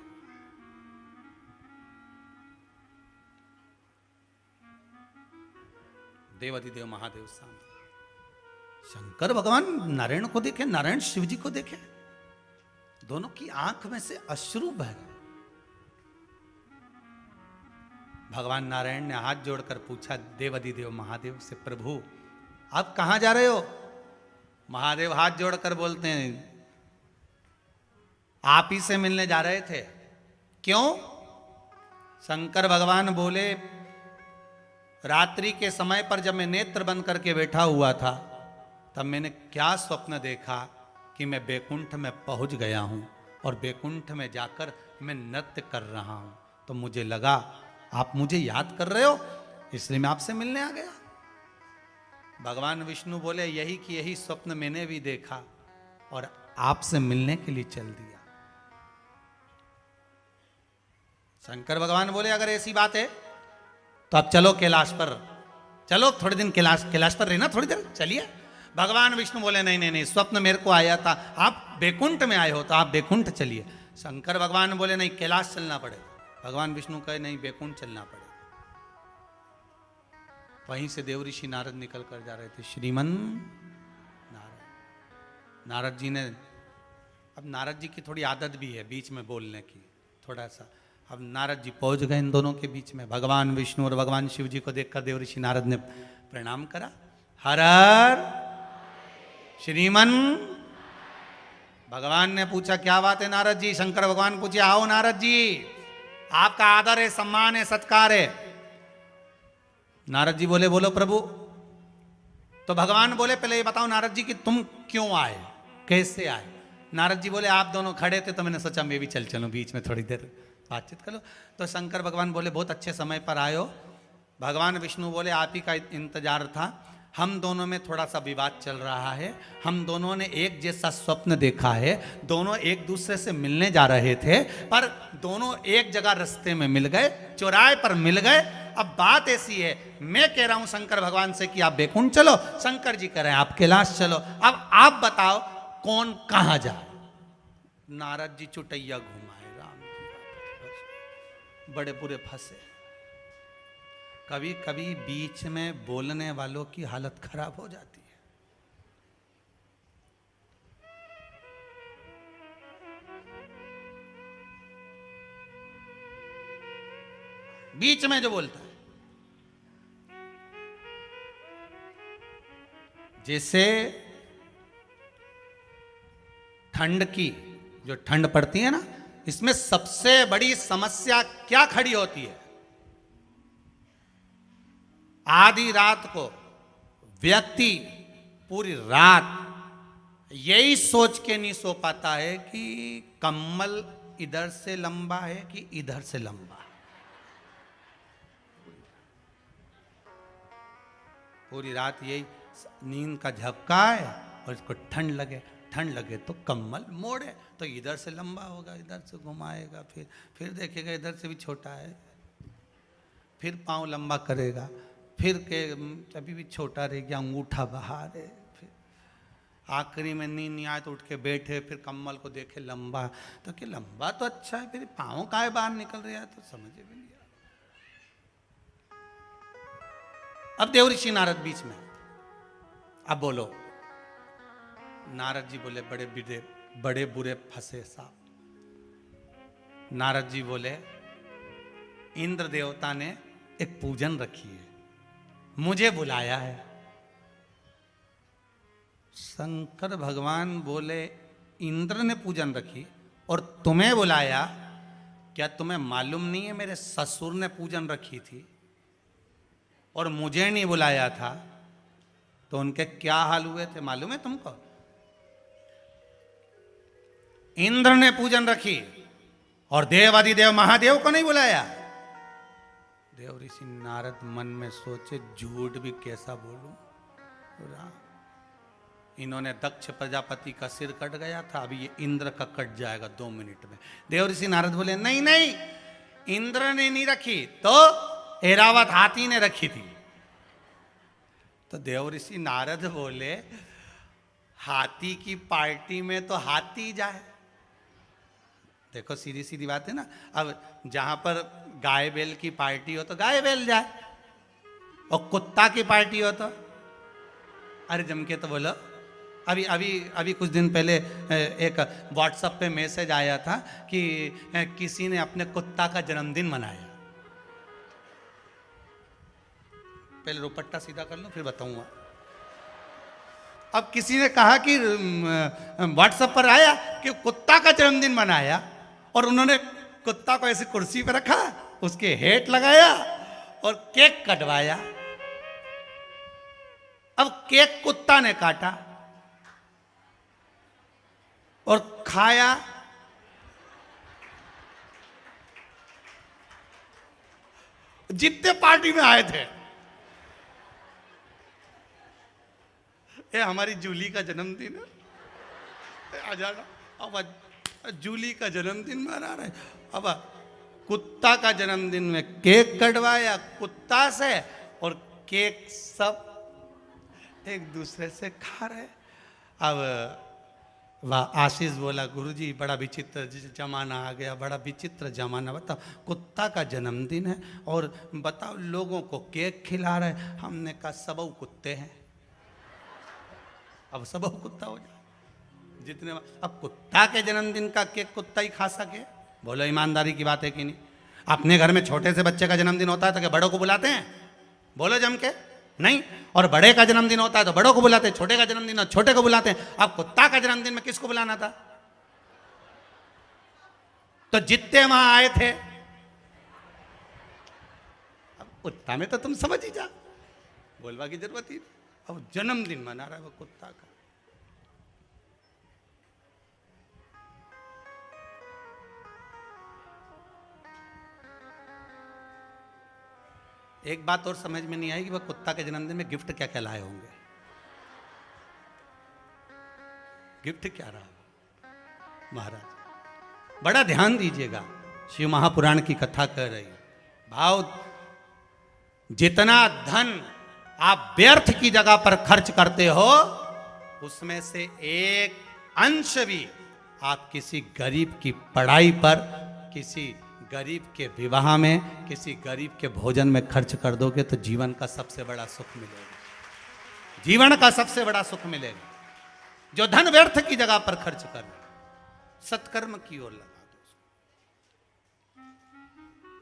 देवाधिदेव महादेव सामने, शंकर भगवान नारायण को देखे, नारायण शिव जी को देखे, दोनों की आंख में से अश्रु बह रहे। भगवान नारायण ने हाथ जोड़कर पूछा देवाधिदेव महादेव से, प्रभु आप कहां जा रहे हो? महादेव हाथ जोड़कर बोलते हैं, आप ही से मिलने जा रहे थे। क्यों? शंकर भगवान बोले, रात्रि के समय पर जब मैं नेत्र बंद करके बैठा हुआ था, तब मैंने क्या स्वप्न देखा कि मैं बैकुंठ में पहुंच गया हूं और बैकुंठ में जाकर मैं नृत्य कर रहा हूं। तो मुझे लगा आप मुझे याद कर रहे हो, इसलिए मैं आपसे मिलने आ गया। भगवान विष्णु बोले, यही कि यही स्वप्न मैंने भी देखा और आपसे मिलने के लिए चल दिया। शंकर भगवान बोले, अगर ऐसी बात है तो अब चलो कैलाश पर, चलो थोड़े दिन कैलाश पर रहना, थोड़ी देर चलिए। भगवान विष्णु बोले, नहीं नहीं नहीं, स्वप्न मेरे को आया था, आप बैकुंठ में आए हो तो आप बैकुंठ चलिए। शंकर भगवान बोले, नहीं कैलाश चलना पड़ेगा। भगवान विष्णु कहे, नहीं बैकुंठ चलना पड़ेगा। वहीं से देव ऋषि नारद निकल कर जा रहे थे। श्रीमन नारद जी ने, अब नारद जी की थोड़ी आदत भी है बीच में बोलने की, थोड़ा सा। अब नारद जी पहुंच गए इन दोनों के बीच में। भगवान विष्णु और भगवान शिव जी को देखकर देव ऋषि नारद ने प्रणाम करा। हर हर श्रीमन। भगवान ने पूछा, क्या बात है नारद जी? शंकर भगवान पूछे, आओ नारद जी, आपका आदर है, सम्मान है, सत्कार है। नारद जी बोले, बोलो प्रभु। तो भगवान बोले, पहले ये बताओ नारद जी कि तुम क्यों आए, कैसे आए? नारद जी बोले, आप दोनों खड़े थे तो मैंने सोचा मैं भी चल चलूं, बीच में थोड़ी देर बातचीत कर लो। तो शंकर भगवान बोले, बहुत अच्छे समय पर आए हो। भगवान विष्णु बोले, आप ही का इंतजार था, हम दोनों में थोड़ा सा विवाद चल रहा है, हम दोनों ने एक जैसा स्वप्न देखा है, दोनों एक दूसरे से मिलने जा रहे थे, पर दोनों एक जगह रास्ते में मिल गए, चौराहे पर मिल गए। अब बात ऐसी है, मैं कह रहा हूं शंकर भगवान से कि आप बैकुंठ चलो, शंकर जी कह रहे हैं आप कैलाश चलो। अब आप बताओ कौन कहां जाए? नारद जी चुटैया घुमाए, राम जी बड़े बुरे फंसे। कभी कभी बीच में बोलने वालों की हालत खराब हो जाती है। बीच में जो बोलता है, जैसे ठंड की जो ठंड पड़ती है ना, इसमें सबसे बड़ी समस्या क्या खड़ी होती है? आधी रात को व्यक्ति पूरी रात यही सोच के नहीं सो पाता है कि कम्बल इधर से लंबा है कि इधर से लंबा। पूरी रात यही नींद का झपका है और इसको ठंड लगे तो कम्बल मोड़े तो इधर से लंबा होगा, इधर से घुमाएगा, फिर देखेगा इधर से भी छोटा है, फिर पाँव लंबा करेगा, फिर के अभी भी छोटा रह गया, अंगूठा बाहर है, फिर आखिरी में नींद नहीं आए तो उठ के बैठे, फिर कम्बल को देखे लंबा, तो कि लंबा तो अच्छा है, फिर पाँव काहे बाहर निकल रहा है, तो समझ भी नहीं आ। अब देव ऋषि नारद बीच में, अब बोलो। नारद जी बोले, बड़े बुरे फंसे साहब। नारद जी बोले, इंद्र देवता ने एक पूजन रखी है, मुझे बुलाया है। शंकर भगवान बोले, इंद्र ने पूजन रखी और तुम्हें बुलाया? क्या तुम्हें मालूम नहीं है मेरे ससुर ने पूजन रखी थी और मुझे नहीं बुलाया था? तो उनके क्या हाल हुए थे मालूम है तुमको? इंद्र ने पूजन रखी और देवाधिदेव महादेव को नहीं बुलाया। देव ऋषि नारद मन में सोचे, झूठ भी कैसा बोलूं। इन्होंने दक्ष प्रजापति का सिर कट गया था, अभी ये इंद्र का कट जाएगा 2 मिनट में। देव ऋषि नारद बोले, नहीं नहीं, इंद्र ने नहीं रखी तो ऐरावत हाथी ने रखी थी। तो देव ऋषि नारद बोले, हाथी की पार्टी में तो हाथी जाए। देखो सीधी सीधी बात है ना। अब जहां पर गाय बैल की पार्टी हो तो गाय बैल जाए, और कुत्ता की पार्टी हो तो अरे जम के तो बोलो। अभी अभी अभी कुछ दिन पहले एक व्हाट्सएप पे मैसेज आया था कि किसी ने अपने कुत्ता का जन्मदिन मनाया। पहले रुपट्टा सीधा कर लो फिर बताऊंगा। अब किसी ने कहा कि व्हाट्सएप पर आया कि कुत्ता का जन्मदिन मनाया और उन्होंने कुत्ता को ऐसी कुर्सी पर रखा, उसके हेट लगाया और केक कटवाया। अब केक कुत्ता ने काटा और खाया जितने पार्टी में आए थे। ये हमारी जूली का जन्मदिन है, आ जाना। अब जूली का जन्मदिन मना रहे, अब कुत्ता का जन्मदिन में केक कटवाया कुत्ता से और केक सब एक दूसरे से खा रहे। अब वाह आशीष बोला गुरुजी बड़ा विचित्र जमाना आ गया, बड़ा विचित्र जमाना। बताओ कुत्ता का जन्मदिन है और बताओ लोगों को केक खिला रहे। हमने कहा सबऊ कुत्ते हैं, अब सबऊ कुत्ता हो जाए जितने। अब कुत्ता के जन्मदिन का केक कुत्ता ही खा सके? बोलो ईमानदारी की बात है कि नहीं? अपने घर में छोटे से बच्चे का जन्मदिन होता है तो क्या बड़ों को बुलाते हैं? बोलो जम के नहीं। और बड़े का जन्मदिन होता है तो बड़ों को बुलाते हैं, छोटे का जन्मदिन हो छोटे को बुलाते हैं। अब कुत्ता का जन्मदिन में किसको बुलाना था? तो जितने वहां आए थे, अब कुत्ता में तो तुम समझ ही जा, बोलवा की जरूरत ही। अब जन्मदिन मना रहा है वो कुत्ता का। एक बात और समझ में नहीं आई कि वह कुत्ता के जन्मदिन में गिफ्ट क्या क्या लाए होंगे। गिफ्ट क्या रहा महाराज? बड़ा ध्यान दीजिएगा, शिव महापुराण की कथा कर रही। भाव जितना धन आप व्यर्थ की जगह पर खर्च करते हो उसमें से एक अंश भी आप किसी गरीब की पढ़ाई पर, किसी गरीब के विवाह में, किसी गरीब के भोजन में खर्च कर दोगे तो जीवन का सबसे बड़ा सुख मिलेगा। जीवन का सबसे बड़ा सुख मिलेगा। जो धन व्यर्थ की जगह पर खर्च कर, सत्कर्म की ओर लगा दो।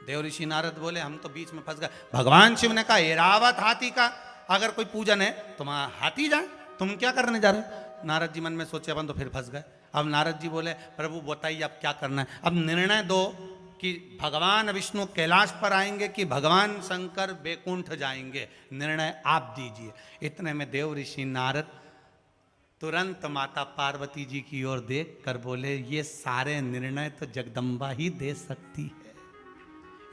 देव ऋषि नारद बोले हम तो बीच में फंस गए। भगवान शिव ने कहा एरावत हाथी का अगर कोई पूजन है तो वहां हाथी जाए, तुम क्या करने जा रहे हो? नारद जी मन में सोचे अपन तो फिर फंस गए। अब नारद जी बोले प्रभु बताइए अब क्या करना है? अब निर्णय दो कि भगवान विष्णु कैलाश पर आएंगे कि भगवान शंकर बैकुंठ जाएंगे, निर्णय आप दीजिए। इतने में देव ऋषि नारद तुरंत माता पार्वती जी की ओर देख कर बोले ये सारे निर्णय तो जगदम्बा ही दे सकती है,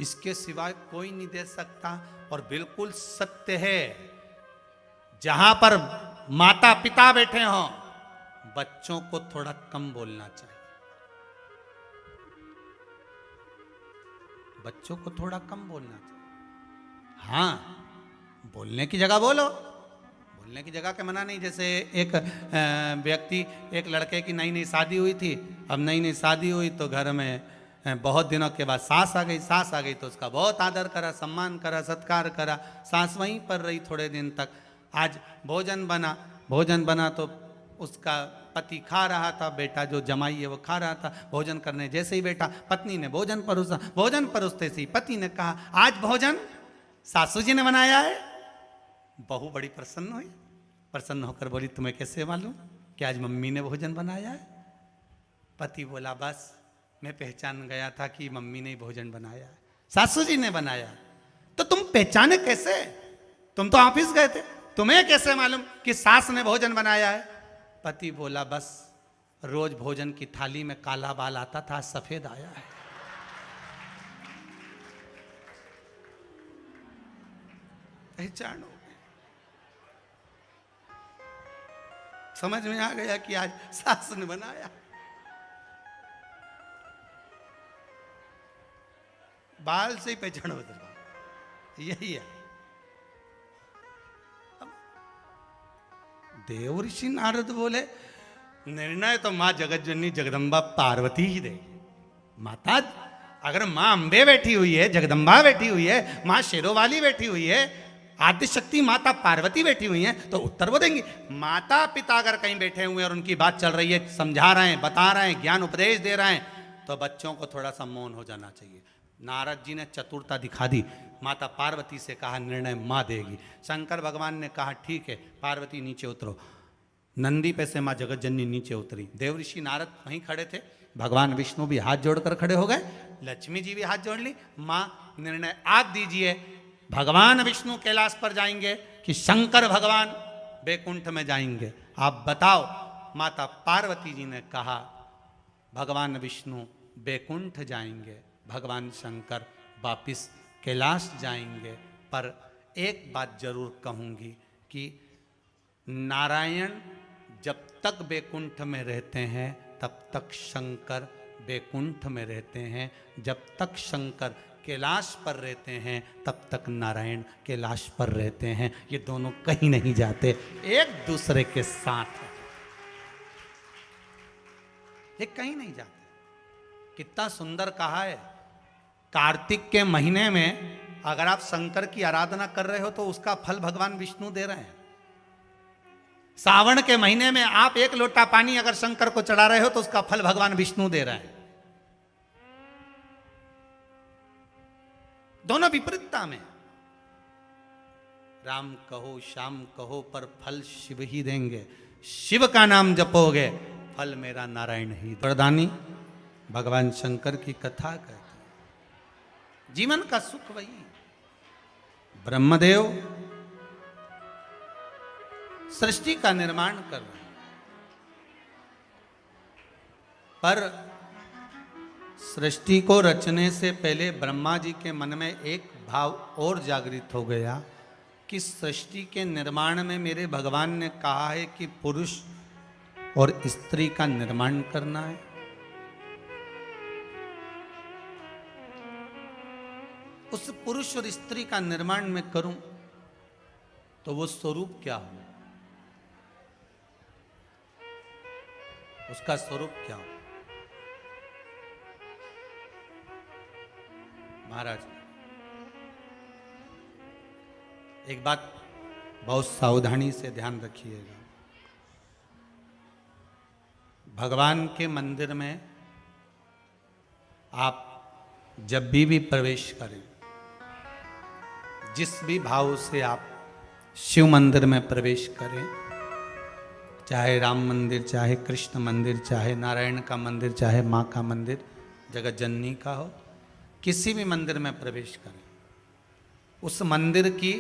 इसके सिवाय कोई नहीं दे सकता। और बिल्कुल सत्य है, जहां पर माता पिता बैठे हों बच्चों को थोड़ा कम बोलना चाहिए। बच्चों को थोड़ा कम बोलना चाहिए। हाँ बोलने की जगह बोलो, बोलने की जगह के मना नहीं। जैसे एक व्यक्ति, एक लड़के की नई नई शादी हुई थी। अब नई नई शादी हुई तो घर में बहुत दिनों के बाद सास आ गई। सास आ गई तो उसका बहुत आदर करा, सम्मान करा, सत्कार करा। सास वहीं पर रही थोड़े दिन तक। आज भोजन बना, भोजन बना तो उसका पति खा रहा था, बेटा जो जमाई है वो खा रहा था। भोजन करने जैसे ही बैठा पत्नी ने भोजन परोसा। भोजन परोसते से ही पति ने कहा आज भोजन सासू जी ने बनाया है। बहू बड़ी प्रसन्न हुई, प्रसन्न होकर बोली तुम्हें कैसे मालूम कि आज मम्मी ने भोजन बनाया है? पति बोला बस मैं पहचान गया था कि मम्मी ने भोजन बनाया है, सासू जी ने बनाया। तो तुम पहचाने कैसे? तुम तो ऑफिस गए थे, तुम्हें कैसे मालूम कि सास ने भोजन बनाया है? पति बोला बस रोज भोजन की थाली में काला बाल आता था, आज सफेद आया है। पहचान हो गई, समझ में आ गया कि आज सास ने बनाया। बाल से ही पहचान बदल, यही है। देव ऋषि नारद बोले निर्णय तो मां जगत जननी जगदम्बा पार्वती ही दे। माता अगर मां अंबे बैठी हुई है, जगदम्बा बैठी हुई है, मां शेरोवाली बैठी हुई है, आद्य शक्ति माता पार्वती बैठी हुई हैं तो उत्तर वो देंगी। माता पिता अगर कहीं बैठे हुए हैं और उनकी बात चल रही है, समझा रहे हैं, बता रहे हैं, ज्ञान उपदेश दे रहे हैं, तो बच्चों को थोड़ा सा मौन हो जाना चाहिए। नारद जी ने चतुरता दिखा दी, माता पार्वती से कहा निर्णय माँ देगी। शंकर भगवान ने कहा ठीक है पार्वती नीचे उतरो। नंदी पे से माँ जगत जननी नीचे उतरी। देवऋषि नारद वहीं खड़े थे, भगवान विष्णु भी हाथ जोड़कर खड़े हो गए, लक्ष्मी जी भी हाथ जोड़ ली। माँ निर्णय आप दीजिए, भगवान विष्णु कैलाश पर जाएंगे कि शंकर भगवान बैकुंठ में जाएंगे, आप बताओ। माता पार्वती जी ने कहा भगवान विष्णु बैकुंठ जाएंगे, भगवान शंकर वापिस कैलाश जाएंगे। पर एक बात जरूर कहूंगी कि नारायण जब तक बैकुंठ में रहते हैं तब तक शंकर बैकुंठ में रहते हैं, जब तक शंकर कैलाश पर रहते हैं तब तक नारायण कैलाश पर रहते हैं। ये दोनों कहीं नहीं जाते, एक दूसरे के साथ है, ये कहीं नहीं जाते। कितना सुंदर कहा है, कार्तिक के महीने में अगर आप शंकर की आराधना कर रहे हो तो उसका फल भगवान विष्णु दे रहे हैं। सावन के महीने में आप एक लोटा पानी अगर शंकर को चढ़ा रहे हो तो उसका फल भगवान विष्णु दे रहे हैं। दोनों विपरीतता में, राम कहो श्याम कहो पर फल शिव ही देंगे, शिव का नाम जपोगे फल मेरा नारायण ही। वरदानी भगवान शंकर की कथा कहते हैं, जीवन का सुख वही। ब्रह्मदेव सृष्टि का निर्माण कर रहे हैं, पर सृष्टि को रचने से पहले ब्रह्मा जी के मन में एक भाव और जागृत हो गया कि सृष्टि के निर्माण में मेरे भगवान ने कहा है कि पुरुष और स्त्री का निर्माण करना है। उस पुरुष और स्त्री का निर्माण मैं करूं तो वो स्वरूप क्या हो, उसका स्वरूप क्या हो। महाराज एक बात बहुत सावधानी से ध्यान रखिएगा, भगवान के मंदिर में आप जब भी प्रवेश करें, जिस भी भाव से आप शिव मंदिर में प्रवेश करें, चाहे राम मंदिर, चाहे कृष्ण मंदिर, चाहे नारायण का मंदिर, चाहे माँ का मंदिर, जगत जननी का हो, किसी भी मंदिर में प्रवेश करें, उस मंदिर की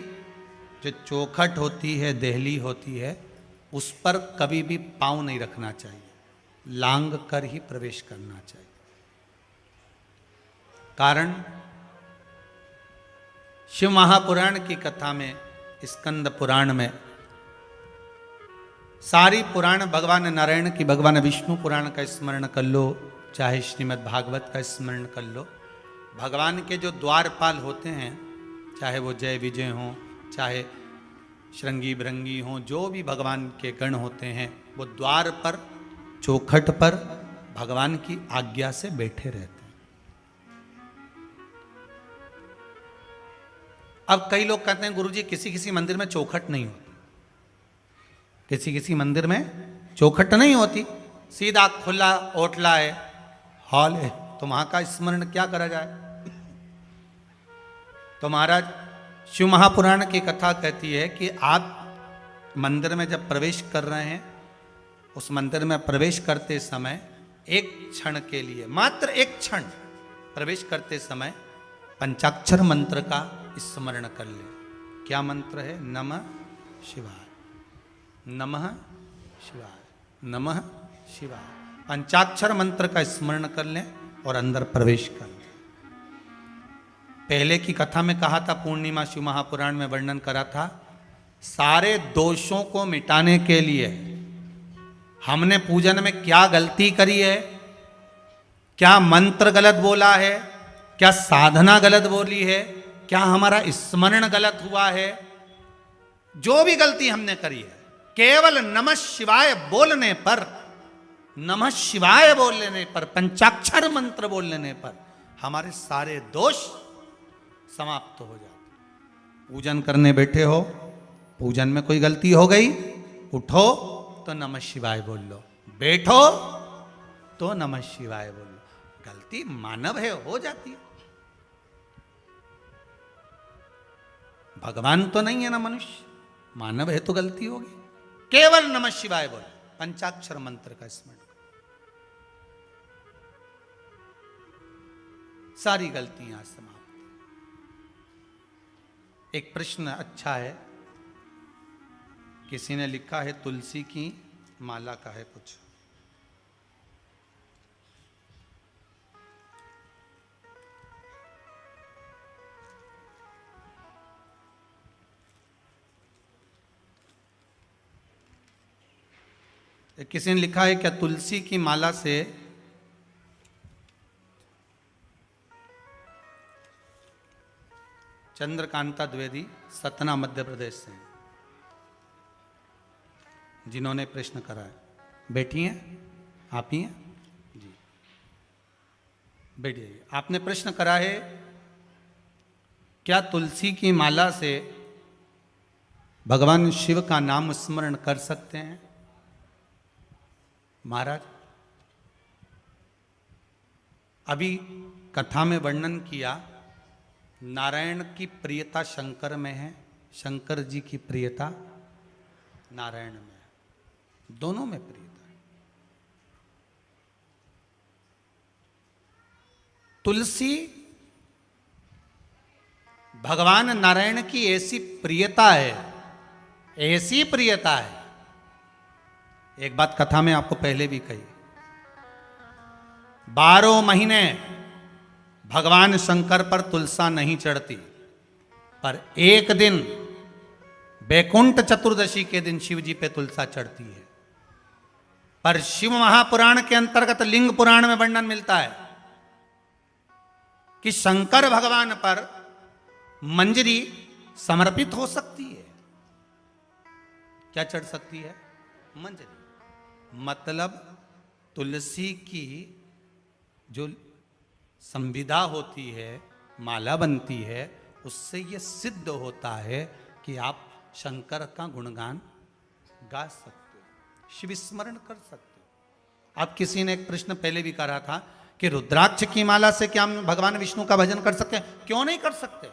जो चौखट होती है, देहली होती है, उस पर कभी भी पाँव नहीं रखना चाहिए, लांग कर ही प्रवेश करना चाहिए। कारण शिव महापुराण की कथा में, स्कंद पुराण में, सारी पुराण भगवान नारायण की, भगवान विष्णु पुराण का स्मरण कर लो, चाहे श्रीमद् भागवत का स्मरण कर लो, भगवान के जो द्वारपाल होते हैं, चाहे वो जय विजय हों, चाहे श्रृंगी भृंगी हों, जो भी भगवान के गण होते हैं, वो द्वार पर, चौखट पर भगवान की आज्ञा से बैठे रहते हैं। अब कई लोग कहते हैं गुरुजी किसी किसी मंदिर में चौखट नहीं होती, किसी किसी मंदिर में चौखट नहीं होती, सीधा खुला ओटला है, हॉल है, तो वहां का स्मरण क्या करा जाए। तो महाराज शिव महापुराण की कथा कहती है कि आप मंदिर में जब प्रवेश कर रहे हैं, उस मंदिर में प्रवेश करते समय एक क्षण के लिए, मात्र एक क्षण प्रवेश करते समय पंचाक्षर मंत्र का स्मरण कर ले। क्या मंत्र है? नमः शिवाय, नमः शिवाय, नमः शिवाय। पंचाक्षर मंत्र का स्मरण कर लें और अंदर प्रवेश कर लें। पहले की कथा में कहा था, पूर्णिमा शिव महापुराण में वर्णन करा था, सारे दोषों को मिटाने के लिए हमने पूजन में क्या गलती करी है, क्या मंत्र गलत बोला है, क्या साधना गलत बोली है, क्या हमारा स्मरण गलत हुआ है, जो भी गलती हमने करी है, केवल नमः शिवाय बोलने पर, नमः शिवाय बोल लेने पर, पंचाक्षर मंत्र बोल लेने पर हमारे सारे दोष समाप्त हो जाते। पूजन करने बैठे हो, पूजन में कोई गलती हो गई, उठो तो नमः शिवाय बोल लो, बैठो तो नमः शिवाय बोल लो। गलती मानव है, हो जाती है। भगवान तो नहीं है ना मनुष्य, मानव है तो गलती होगी। केवल नमः शिवाय बोल, पंचाक्षर मंत्र का स्मरण, सारी गलतियां समाप्त। एक प्रश्न अच्छा है, किसी ने लिखा है तुलसी की माला का है कुछ। किसी ने लिखा है क्या तुलसी की माला से चंद्रकांता द्विवेदी सतना मध्य प्रदेश से, जिन्होंने प्रश्न करा है, बैठी हैं आप ही हैं जी, बैठिए। आपने प्रश्न करा है क्या तुलसी की माला से भगवान शिव का नाम स्मरण कर सकते हैं? महाराज, अभी कथा में वर्णन किया, नारायण की प्रियता शंकर में है, शंकर जी की प्रियता नारायण में है, दोनों में प्रियता है। तुलसी भगवान नारायण की ऐसी प्रियता है, ऐसी प्रियता है। एक बात कथा में आपको पहले भी कही, 12 महीने भगवान शंकर पर तुलसा नहीं चढ़ती, पर एक दिन बैकुंठ चतुर्दशी के दिन शिव जी पे तुलसा चढ़ती है। पर शिव महापुराण के अंतर्गत लिंग पुराण में वर्णन मिलता है कि शंकर भगवान पर मंजरी समर्पित हो सकती है। क्या चढ़ सकती है? मंजरी। मतलब तुलसी की जो संविदा होती है, माला बनती है, उससे यह सिद्ध होता है कि आप शंकर का गुणगान गा सकते हो, शिव स्मरण कर सकते हो। अब किसी ने एक प्रश्न पहले भी करा था कि रुद्राक्ष की माला से क्या हम भगवान विष्णु का भजन कर सकते हैं? क्यों नहीं कर सकते?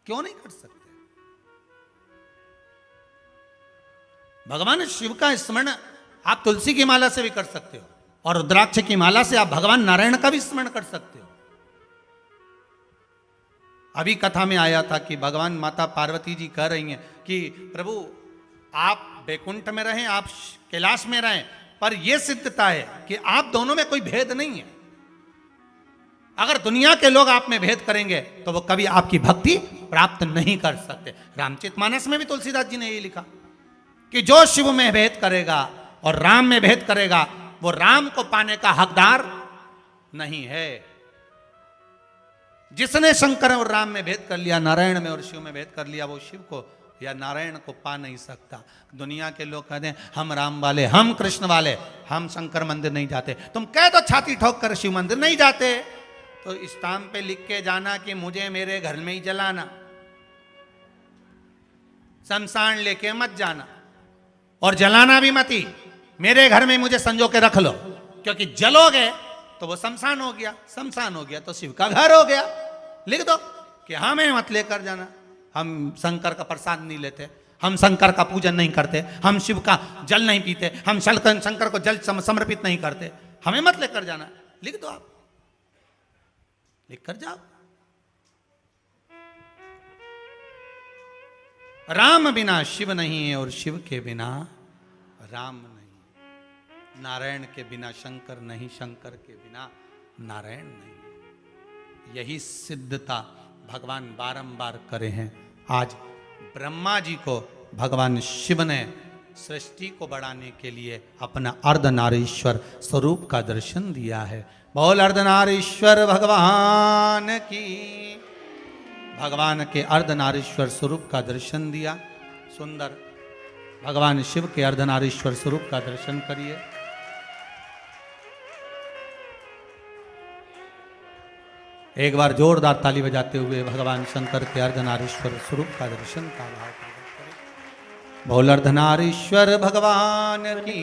क्यों नहीं कर सकते? भगवान शिव का स्मरण आप तुलसी की माला से भी कर सकते हो, और रुद्राक्ष की माला से आप भगवान नारायण का भी स्मरण कर सकते हो। अभी कथा में आया था कि भगवान माता पार्वती जी कह रही हैं कि प्रभु आप बैकुंठ में रहें, आप कैलाश में रहें, पर यह सिद्धता है कि आप दोनों में कोई भेद नहीं है। अगर दुनिया के लोग आप में भेद करेंगे तो वो कभी आपकी भक्ति प्राप्त नहीं कर सकते। रामचरितमानस में भी तुलसीदास जी ने ये लिखा कि जो शिव में भेद करेगा और राम में भेद करेगा, वो राम को पाने का हकदार नहीं है। जिसने शंकर और राम में भेद कर लिया, नारायण में और शिव में भेद कर लिया, वो शिव को या नारायण को पा नहीं सकता। दुनिया के लोग कहते हैं हम राम वाले, हम कृष्ण वाले, हम शंकर मंदिर नहीं जाते। तुम कह दो छाती ठोक कर शिव मंदिर नहीं जाते, तो स्टाम्प पे लिख के जाना कि मुझे मेरे घर में ही जलाना, शमशान लेके मत जाना, और जलाना भी मत ही, मेरे घर में मुझे संजो के रख लो, क्योंकि जलोगे तो वो शमशान हो गया, शमशान हो गया तो शिव का घर हो गया। लिख दो कि हमें मत लेकर जाना, हम शंकर का प्रसाद नहीं लेते, हम शंकर का पूजन नहीं करते, हम शिव का जल नहीं पीते, हम शंकर को जल समर्पित नहीं करते, हमें मत लेकर जाना। लिख दो, आप लिख कर जाओ। राम बिना शिव नहीं है और शिव के बिना राम नहीं, नारायण के बिना शंकर नहीं, शंकर के बिना नारायण नहीं। यही सिद्धता भगवान बारंबार करे हैं। आज ब्रह्मा जी को भगवान शिव ने सृष्टि को बढ़ाने के लिए अपना अर्धनारीश्वर स्वरूप का दर्शन दिया है। बोल अर्धनारीश्वर भगवान की। भगवान के अर्धनारीश्वर स्वरूप का दर्शन दिया। सुंदर भगवान शिव के अर्धनारीश्वर स्वरूप का दर्शन करिए। एक बार जोरदार ताली बजाते हुए भगवान शंकर के अर्धनारीश्वर स्वरूप का दर्शन का भाव प्रकट करें। बोल अर्धनारीश्वर भगवान की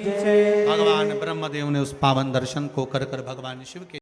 जय। भगवान ब्रह्मदेव ने उस पावन दर्शन को कर भगवान शिव के